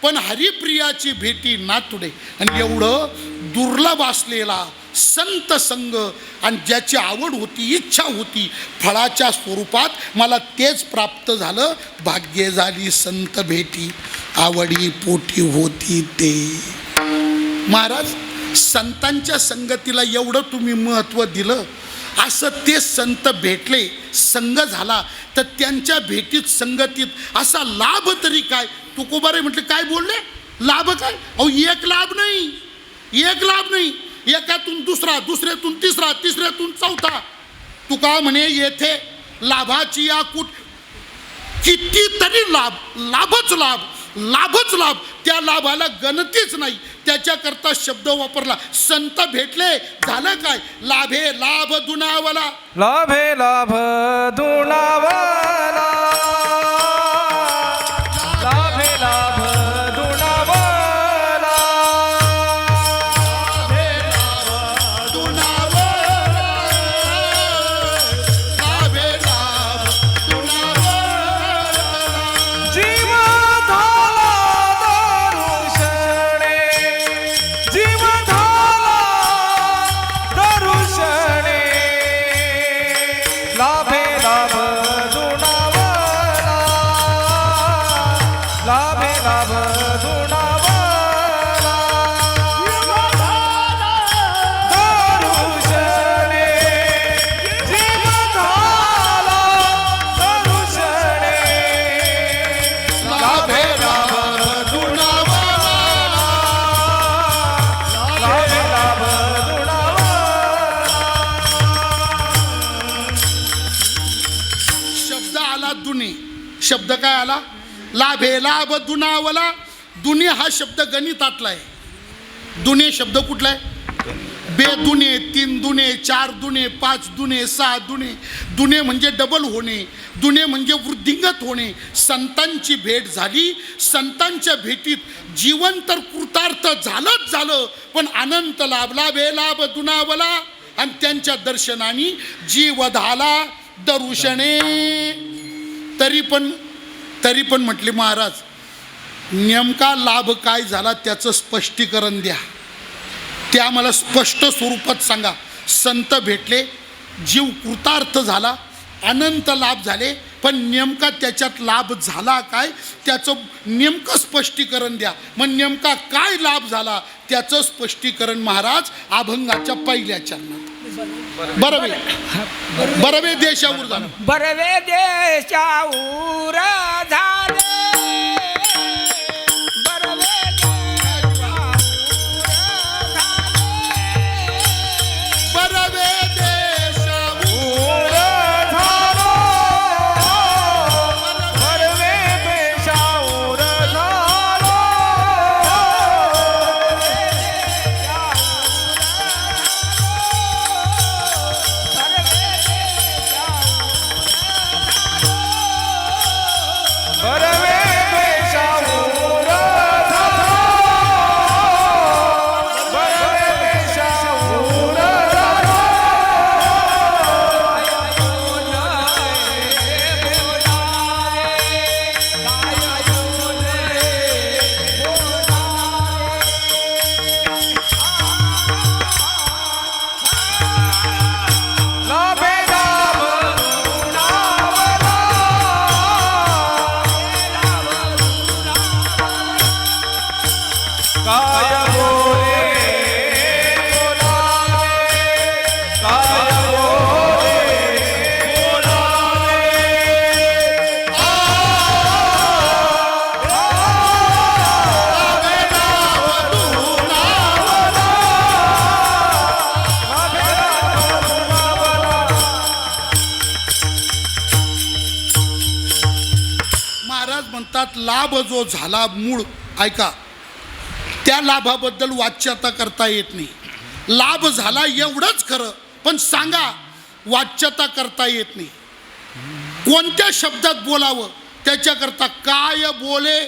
पण हरिप्रियाची भेटी नातुडे. आणि एवढं दुर्लभ असलेला संत संग, आणि ज्याची आवड होती, इच्छा होती फळाच्या स्वरूपात, मला तेच प्राप्त झालं. भाग्य झाली संत भेटी, आवडी पोटी होती ते. महाराज, संतांच्या संगतीला एवढं तुम्ही महत्त्व दिलं, असं ते संत भेटले, संग झाला, तर त्यांच्या भेटीत संगतीत असा लाभ तरी काय? तुकोबारे म्हटले काय बोलले? लाभ काय? अहो एक लाभ नाही, एक लाभ नाही, एकातून दुसरा, दुसऱ्यातून तिसरा, तिसऱ्यातून चौथा. तुका म्हणे येथे लाभाची या कितीतरी लाभ, लाभच लाभ, लाभच लाभ. त्या लाभाला गणतीच नाही. त्याच्याकरता शब्द वापरला. संत भेटले, झालं काय? लाभे लाभ दुनावला. लाभे लाभ दुणावला. लाभे लाभ दुणावला. जीव झाला दरुशने, जीव झाला दरुशने. लाभे लाभ दुणा शब्द काय आला? लाभे लाभ दुनावला. दुने हा शब्द गणितातला आहे. दुने शब्द कुठला आहे? बेदुने, 3 दुने, 4 दुने, 5 दुने, 6 दुने. दुने म्हणजे डबल होणे, दुने म्हणजे वृद्धिंगत होणे. संतांची भेट झाली, संतांच्या भेटीत जीवन तर कृतार्थ झालंच झालं, पण अनंत लाभ. लाभे लाभ दुनावला. आणि त्यांच्या दर्शनाने जीव धाला दरुषणे. तरी पण म्हटले महाराज, नेमका लाभ काय झाला त्याचं स्पष्टीकरण द्या. ते आम्हाला स्पष्ट स्वरूपात सांगा. संत भेटले, जीव कृतार्थ झाला, अनंत लाभ झाले, पण नेमका त्याच्यात लाभ झाला काय त्याचं नेमकं स्पष्टीकरण द्या. मग नेमका काय लाभ झाला त्याचं स्पष्टीकरण महाराज अभंगाच्या पहिल्या चरणात. बरवे देशावर झालं. बरवे देशाऊर झाले. लाभ जो झाला मूळ, ऐका, त्या लाभाबद्दल वाच्यता करता येत नाही. लाभ झाला एवढंच खरं, पण सांगा वाच्यता करता येत नाही. कोणत्या शब्दात बोलावं त्याच्याकरता काय बोले,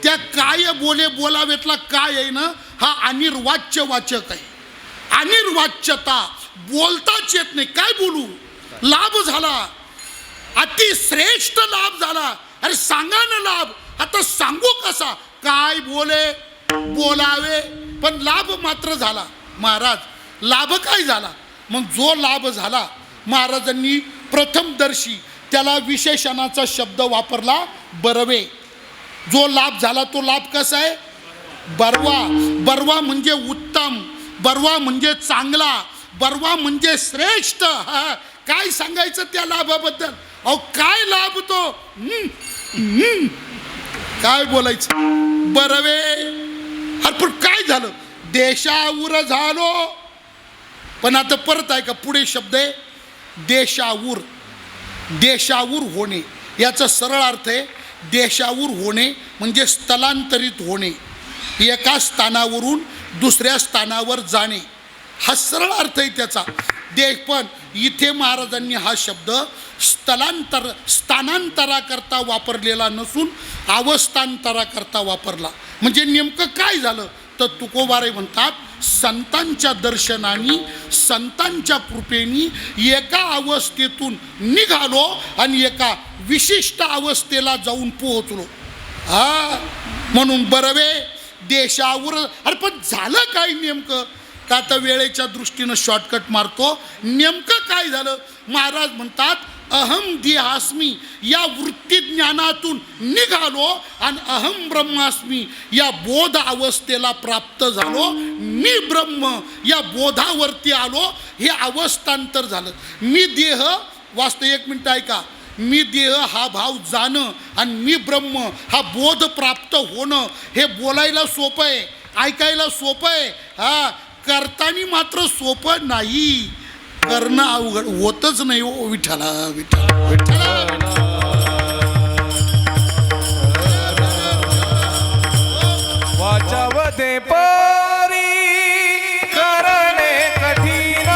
त्या काय बोले बोलावेतला काय आहे ना, हा अनिर्वाच्य वाचक आहे. अनिर्वाच्यता बोलताच येत नाही. काय बोलू? लाभ झाला, अतिश्रेष्ठ लाभ झाला. अरे सांगा ना लाभ, आता सांगू कसा? काय बोलावे, पण लाभ मात्र झाला. महाराज, लाभ काय झाला? मग जो लाभ झाला, महाराजांनी प्रथमदर्शी त्याला विशेषणाचा शब्द वापरला, बरवे. जो लाभ झाला तो लाभ कसा आहे? बरवा. बरवा म्हणजे उत्तम, बरवा म्हणजे चांगला, बरवा म्हणजे श्रेष्ठ. काय सांगायचं त्या लाभाबद्दल? अहो काय लाभ तो, काय बोलायचं? बरवे. अरे पण काय झालं? देशाऊर झालो. पण आता परत आहे का, पुढे शब्द आहे देशाऊर. देशाऊर होणे याचा सरळ अर्थ आहे, देशाऊर होणे म्हणजे स्थलांतरित होणे, एका स्थानावरून दुसऱ्या स्थानावर जाणे, हा सरळ अर्थ आहे त्याचा. पण इथे महाराजांनी हा शब्द स्थानांतराकरता वापरलेला नसून अवस्थांतराकरता वापरला. म्हणजे नेमकं काय झालं तर तुकोबारे म्हणतात, संतांच्या दर्शनाने, संतांच्या कृपेने एका अवस्थेतून निघालो आणि एका विशिष्ट अवस्थेला जाऊन पोहोचलो. म्हणून बरवे देशावर. अरे पण झालं काय नेमकं? तर आता वेळेच्या दृष्टीनं शॉर्टकट मारतो. नेमकं काय झालं? महाराज म्हणतात, अहम देहास्मी या वृत्ती ज्ञानातून निघालो आणि अहम ब्रह्मास्मी या बोध अवस्थेला प्राप्त झालो. मी ब्रह्म या बोधावरती आलो. हे अवस्थांतर झालं. मी देह, वास्तव, एक मिनिट ऐका, मी देह हा भाव जाणं आणि मी ब्रह्म हा बोध प्राप्त होणं, हे बोलायला सोपं आहे, ऐकायला सोपं आहे, करतानी मात्र सोपं नाही. करणं अवघड होतच नाही. ओ विठ्ठला विठ्ठला विठ्ठला. ते परी करणे कठीण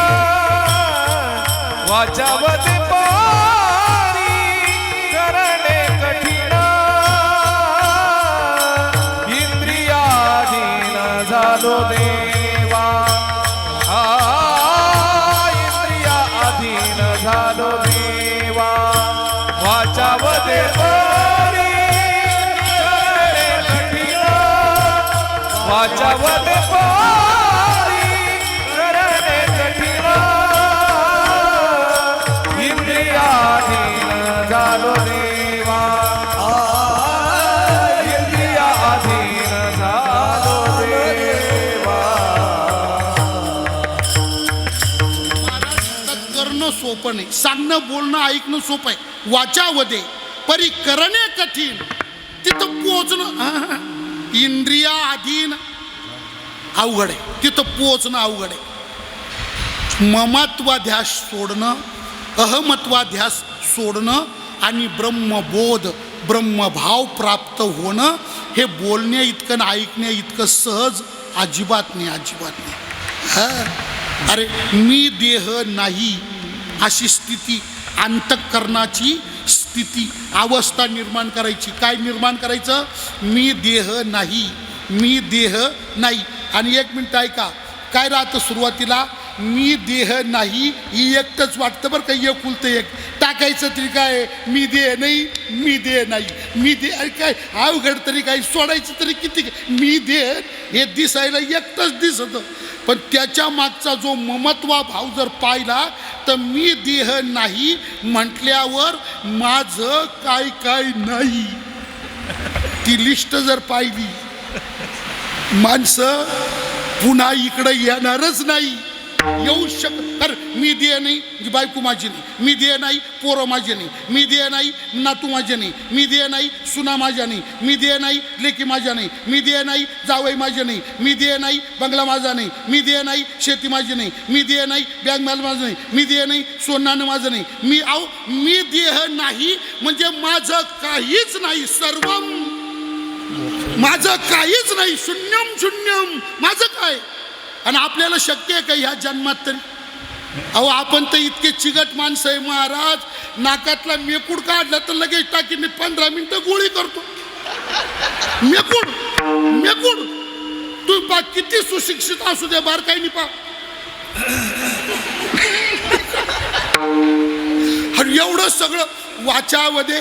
वाचावते परी करणे कठीण इंद्रियाधीन झालो देवा इंद्रियाधीन झालो देवा वाचावते परी करणे कठीण वाचावते परी करणे कठीण इंद्रियाधीन झालो देवा इंद्रियाधीन झालो देवा. करणं सोपं नाही, सांगणं बोलणं ऐकणं सोपं आहे. वाचावदे परी करणे कठीण, तिथं पोचणं इंद्रिया अधीन अवघड आहे, तिथं पोचणं अवघड आहे. ममत्वाध्यास सोडणं, अहमत्वाध्यास सोडणं आणि ब्रह्मबोध ब्रह्मभाव प्राप्त होणं हे बोलण्या इतकं आणि ऐकण्या इतकं सहज अजिबात नाही, अजिबात नाही. हा अरे मी देह नाही अशी स्थिती, अंतःकरणाची स्थिती अवस्था निर्माण करायची. काय निर्माण करायचं? मी देह नाही, मी देह नाही. आणि एक मिनिट ऐका, काय राहतं सुरुवातीला? मी देह नाही ही एकटंच वाटतं बरं का, एकुलतं एक टाकायचं तरी काय, मी देह नाही, मी देह नाही, मी देह. अरे काय अवघड तरी काय, सोडायचं तरी किती. मी देह हे दिसायला एकटंच दिसतं, पण त्याच्या मागचा जो ममत्वा भाव जर पाहिला तर मी देह नाही म्हटल्यावर माझं काय काय नाही ती लिस्ट जर पाहिली, माणसं पुन्हा इकडं येणारच नाही, येऊ शकत. अरे मी देह नाही, बायको माझी नाही, मी देह नाही, पोरं माझे नाही, मी देह नाही, नातू माझे नाही, मी देह नाही, सुना माझ्या नाही, मी देह नाही, लेकी माझ्या नाही, मी देह नाही, जावई माझे नाही, मी देह नाही, बंगला माझा नाही, मी देह नाही, शेती माझी नाही, मी देह नाही, बँक माल माझं नाही, मी देह नाही, सोनानं माझं नाही, मी देह नाही म्हणजे माझं काहीच नाही, सर्वम माझं काहीच नाही, शून्यम शून्यम माझं काय. आणि आपल्याला शक्य आहे का ह्या जन्मात तरी? अहो आपण तर इतके चिगट माणसं आहे महाराज, नाकातला मेकूड काढला तर लगेच टाकीने 15 मिनिटं गोळी करतो. मेकूड मेकूड तू पा किती सुशिक्षित असू दे, बार काही नाही पा. आणि एवढं सगळं वाचावदे.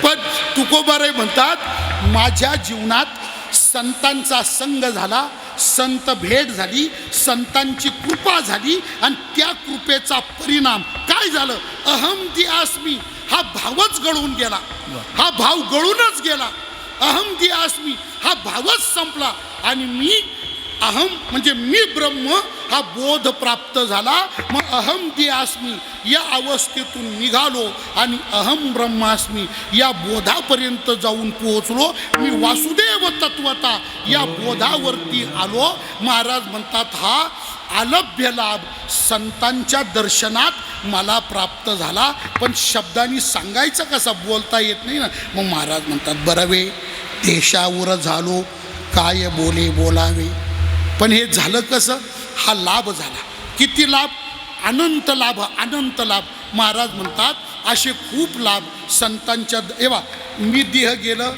पण तुकोबाराय म्हणतात माझ्या जीवनात संतांचा संग झाला, संत भेट झाली, संतांची कृपा झाली आणि त्या कृपेचा परिणाम काय झालं? अहम दी आस्मी हा भावच गळून गेला, हा भाव गळूनच गेला. अहम दी आस्मी हा भावच संपला आणि मी अहम म्हणजे मी ब्रह्म हा बोध प्राप्त झाला. मग अहम दी आस्मी या अवस्थेतून निघालो आणि अहम ब्रह्मास्मी या बोधापर्यंत जाऊन पोहोचलो. मी वासुदेव तत्वता या बोधावरती आलो. महाराज म्हणतात हा अलभ्य लाभ संतांच्या दर्शनात मला प्राप्त झाला, पण शब्दांनी सांगायचं कसा, बोलता येत नाही ना. मग महाराज म्हणतात बरवे देशावर झालो काय बोले बोलावे. पण हे झालं कसं? हा लाभ झाला. किती लाभ? अनंत लाभ, अनंत लाभ. महाराज म्हणतात असे खूप लाभ संतांच्या. एवा मी देह गेलं,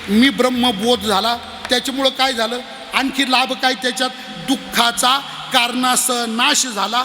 मी ब्रह्मबोध झाला, त्याच्यामुळं काय झालं? आणखी लाभ काय त्याच्यात? दुःखाचा कारणासह नाश झाला.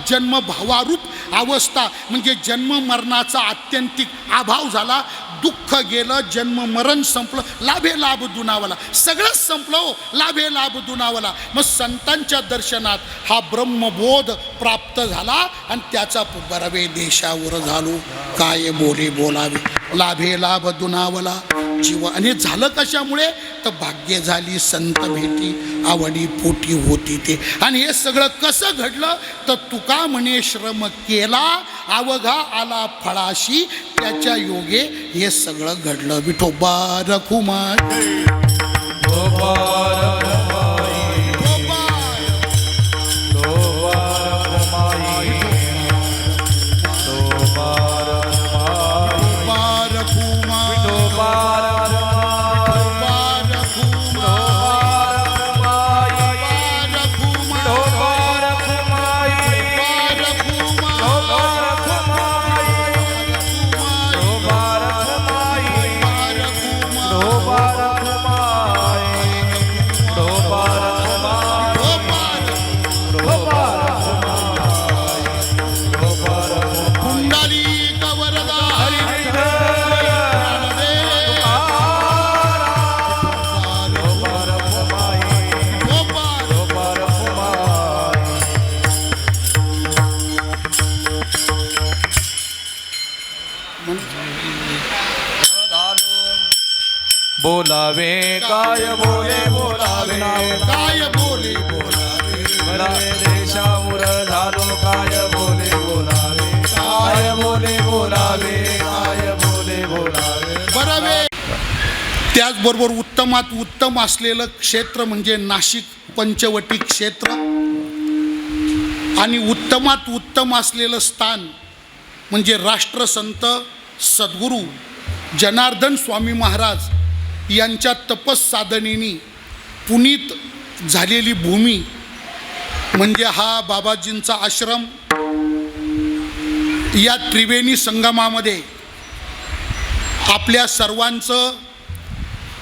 जन्मभावारूप अवस्था म्हणजे जन्म मरणाचा आत्यंतिक अभाव झाला. दुःख गेलं, जन्म मरण संपलं, लाभे लाभ दुनावला, सगळंच संपलं हो, लाभे लाभ दुनावला. मग संतांच्या दर्शनात हा ब्रह्मबोध प्राप्त झाला आणि त्याचा बरवे देशावर झालो काय बोले बोलावे. लाभे लाभ दुनावला जीव. आणि झालं कशामुळे? तर भाग्य झाली संत भेटी, आवडी पोटी होती ते. आणि हे सगळं कसं घडलं? तर तुका म्हणे श्रम केला अवघा आला फळाशी, त्याच्या योगे हे सगळं घडलं. विठोबा रखुमाई विठोबा बोलावे काय बोले बोलावे काय बोले बोलावे मला देशावर झालो काय बोले बोलावे काय बोले बोलावे काय बोले बोलावे बरावे. त्याचबरोबर उत्तमात उत्तम असलेलं क्षेत्र म्हणजे नाशिक पंचवटी क्षेत्र आणि उत्तमात उत्तम असलेलं स्थान म्हणजे राष्ट्रसंत सद्गुरू जनार्दन स्वामी महाराज यांच्या तपस्साधनेनी पुनीत झालेली भूमी म्हणजे हा बाबाजींचा आश्रम. या त्रिवेणी संगमामध्ये आपल्या सर्वांचं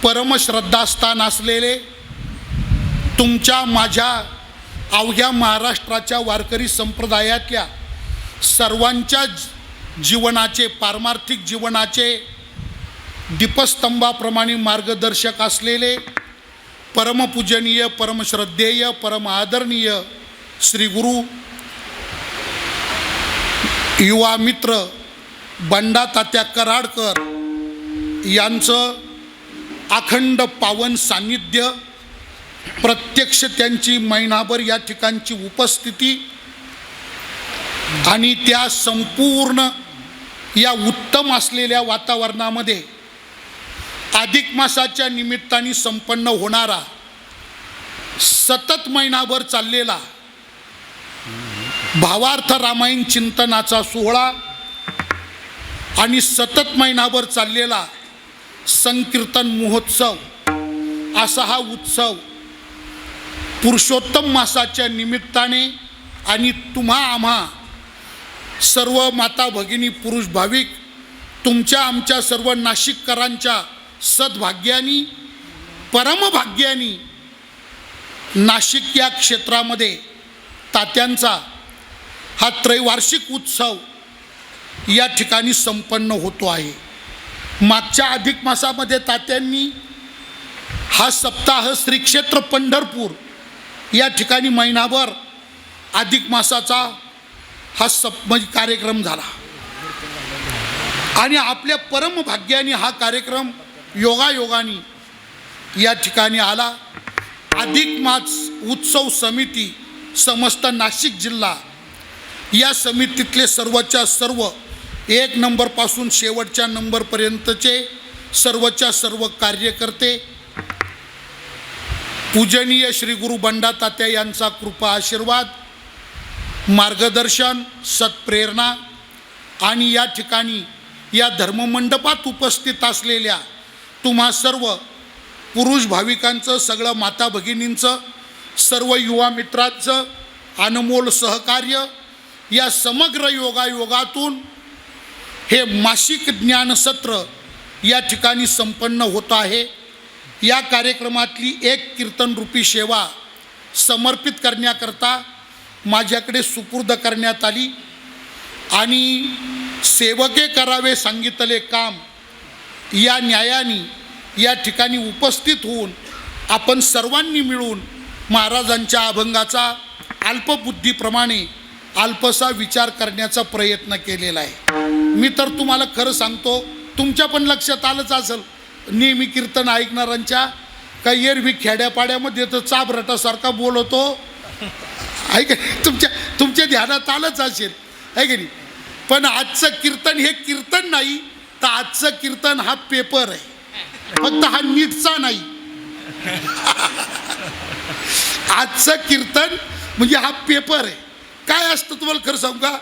परमश्रद्धास्थान असलेले तुमच्या माझ्या अवघ्या महाराष्ट्राच्या वारकरी संप्रदायातल्या सर्वांच्या जीवनाचे पारमार्थिक जीवनाचे दीपस्तंभाप्रमाणे मार्गदर्शक असलेले परमपूजनीय परमश्रद्धेय परम आदरणीय श्री गुरु युवा मित्र बंडा तात्या कराडकर यांचं अखंड पावन सान्निध्य प्रत्यक्ष त्यांची महिनाभर या ठिकाणची उपस्थिती आणि त्या संपूर्ण या उत्तम असलेल्या वातावरणामध्ये अधिक मासाच्या निमित्ताने संपन्न होणारा सतत महिनाभर चाललेला भावार्थ रामायण चिंतनाचा सोहळा आणि सतत महिनाभर चाललेला संकीर्तन महोत्सव असा हा उत्सव पुरुषोत्तम मासाच्या निमित्ताने आणि तुम्हा आम्हा सर्व माता भगिनी पुरुष भाविक तुमच्या आमच्या सर्व नाशिककरांच्या सद्भाग्यानी परमभाग्यानी नाशिक या क्षेत्रामध्ये तात्यांचा हा त्रैवार्षिक उत्सव या ठिकाणी संपन्न होतो आहे. मागच्या अधिक मासामध्ये तात्यांनी हा सप्ताह श्री क्षेत्र पंढरपूर या ठिकाणी महिनाभर अधिक मासाचा हा कार्यक्रम झाला आणि आपल्या परमभाग्याने हा कार्यक्रम योगायोगाने या ठिकाणी आला. अधिक मास उत्सव समिती समस्त नाशिक जिल्हा या समितीतले सर्वच्या सर्व एक नंबरपासून शेवटच्या नंबरपर्यंतचे सर्वच्या सर्व कार्यकर्ते पूजनीय श्री गुरु बंडा तात्या यांचा कृपा आशीर्वाद मार्गदर्शन सत्प्रेरणा आणि या ठिकाणी या धर्ममंडपात उपस्थित असलेल्या तुम्हा सर्व पुरुष भाविकांचं सगळं माता भगिनींचं सर्व युवा मित्रांचं अनमोल सहकार्य या समग्र योगायोगातून हे मासिक ज्ञानसत्र या ठिकाणी संपन्न होत आहे. या कार्यक्रमातली एक कीर्तनरूपी सेवा समर्पित करण्याकरता माझ्याकडे सुपूर्द करण्यात आली आणि सेवके करावे सांगितले काम या न्यायाने या ठिकाणी उपस्थित होऊन आपण सर्वांनी मिळून महाराजांच्या अभंगाचा अल्पबुद्धीप्रमाणे अल्पसा विचार करण्याचा प्रयत्न केलेला आहे. मी तर तुम्हाला खरं सांगतो तुमच्या पण लक्षात आलंच असेल नेहमी कीर्तन ऐकणाऱ्यांच्या काही एरवी खेड्यापाड्यामध्ये तर चाबरटासारखा बोलतो आहे का तुमच्या ध्यानात आलंच असेल आहे की नाही. पण आजचं कीर्तन हे कीर्तन नाही तर आजचं कीर्तन हा पेपर आहे फक्त हा नीटचा नाही. आजचं कीर्तन म्हणजे हा पेपर आहे. काय असतं तुम्हाला खरं सांगू का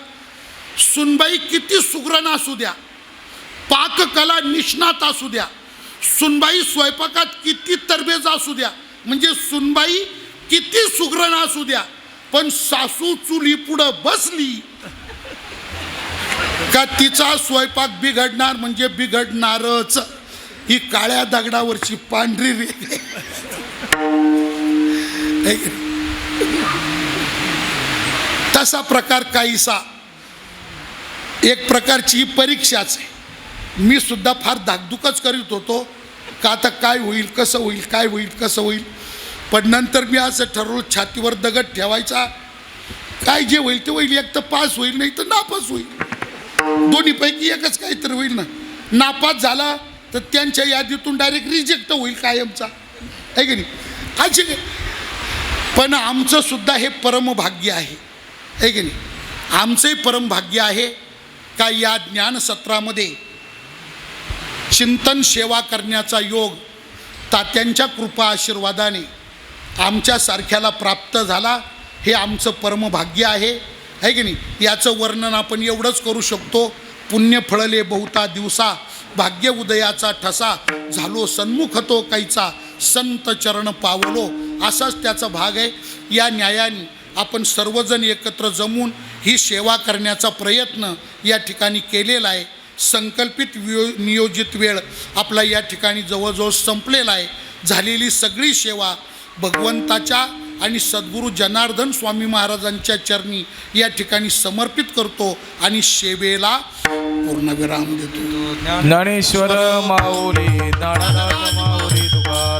सुनबाई किती सुगरण असू द्या पाककला निष्णात असू द्या सुनबाई स्वयंपाकात किती तरबेज असू द्या म्हणजे सुनबाई किती सुगरण असू द्या पण सासू चुली पुढं बसली का तिचा स्वयंपाक बिघडणार म्हणजे बिघडणारच. ही काळ्या दगडावरची पांढरी रेघ तसा प्रकार काहीसा एक प्रकारची परीक्षाच आहे. मी सुद्धा फार धाकधुकच करीत होतो का आता काय होईल कसं होईल काय होईल कसं होईल पण नंतर मी असं ठरवलं छातीवर दगड ठेवायचा काय जे होईल ते होईल. एक तर पास होईल नाही तर नापास होईल दोन्हीपैकी एकच काहीतरी होईल ना. नापास झाला तर त्यांच्या यादीतून डायरेक्ट रिजेक्ट होईल कायमचा, आहे की नाही? असे पण आमचं सुद्धा हे परमभाग्य आहे की नाही? आमचंही परमभाग्य आहे का या ज्ञानसत्रामध्ये चिंतन सेवा करण्याचा योग तात्यांच्या कृपा आशीर्वादाने आमच्यासारख्याला प्राप्त झाला. हे आमचं परमभाग्य आहे की नाही? याचं वर्णन आपण एवढंच करू शकतो, पुण्य फळले बहुता दिवसा, भाग्य उदयाचा ठसा, झालो सन्मुख तो कैचा, संत चरण पावलो. असाच त्याचा भाग आहे. या न्यायाने आपण सर्वजण एकत्र जमून ही सेवा करण्याचा प्रयत्न या ठिकाणी केलेला आहे. संकल्पित नियोजित वेळ आपला या ठिकाणी जवळजवळ संपलेला आहे. झालेली सगळी सेवा भगवंताच्या आणि सद्गुरू जनार्दन स्वामी महाराजांच्या चरणी या ठिकाणी समर्पित करतो आणि सेवेला पूर्णविराम देतो. ज्ञानेश्वर माऊली ज्ञानदाता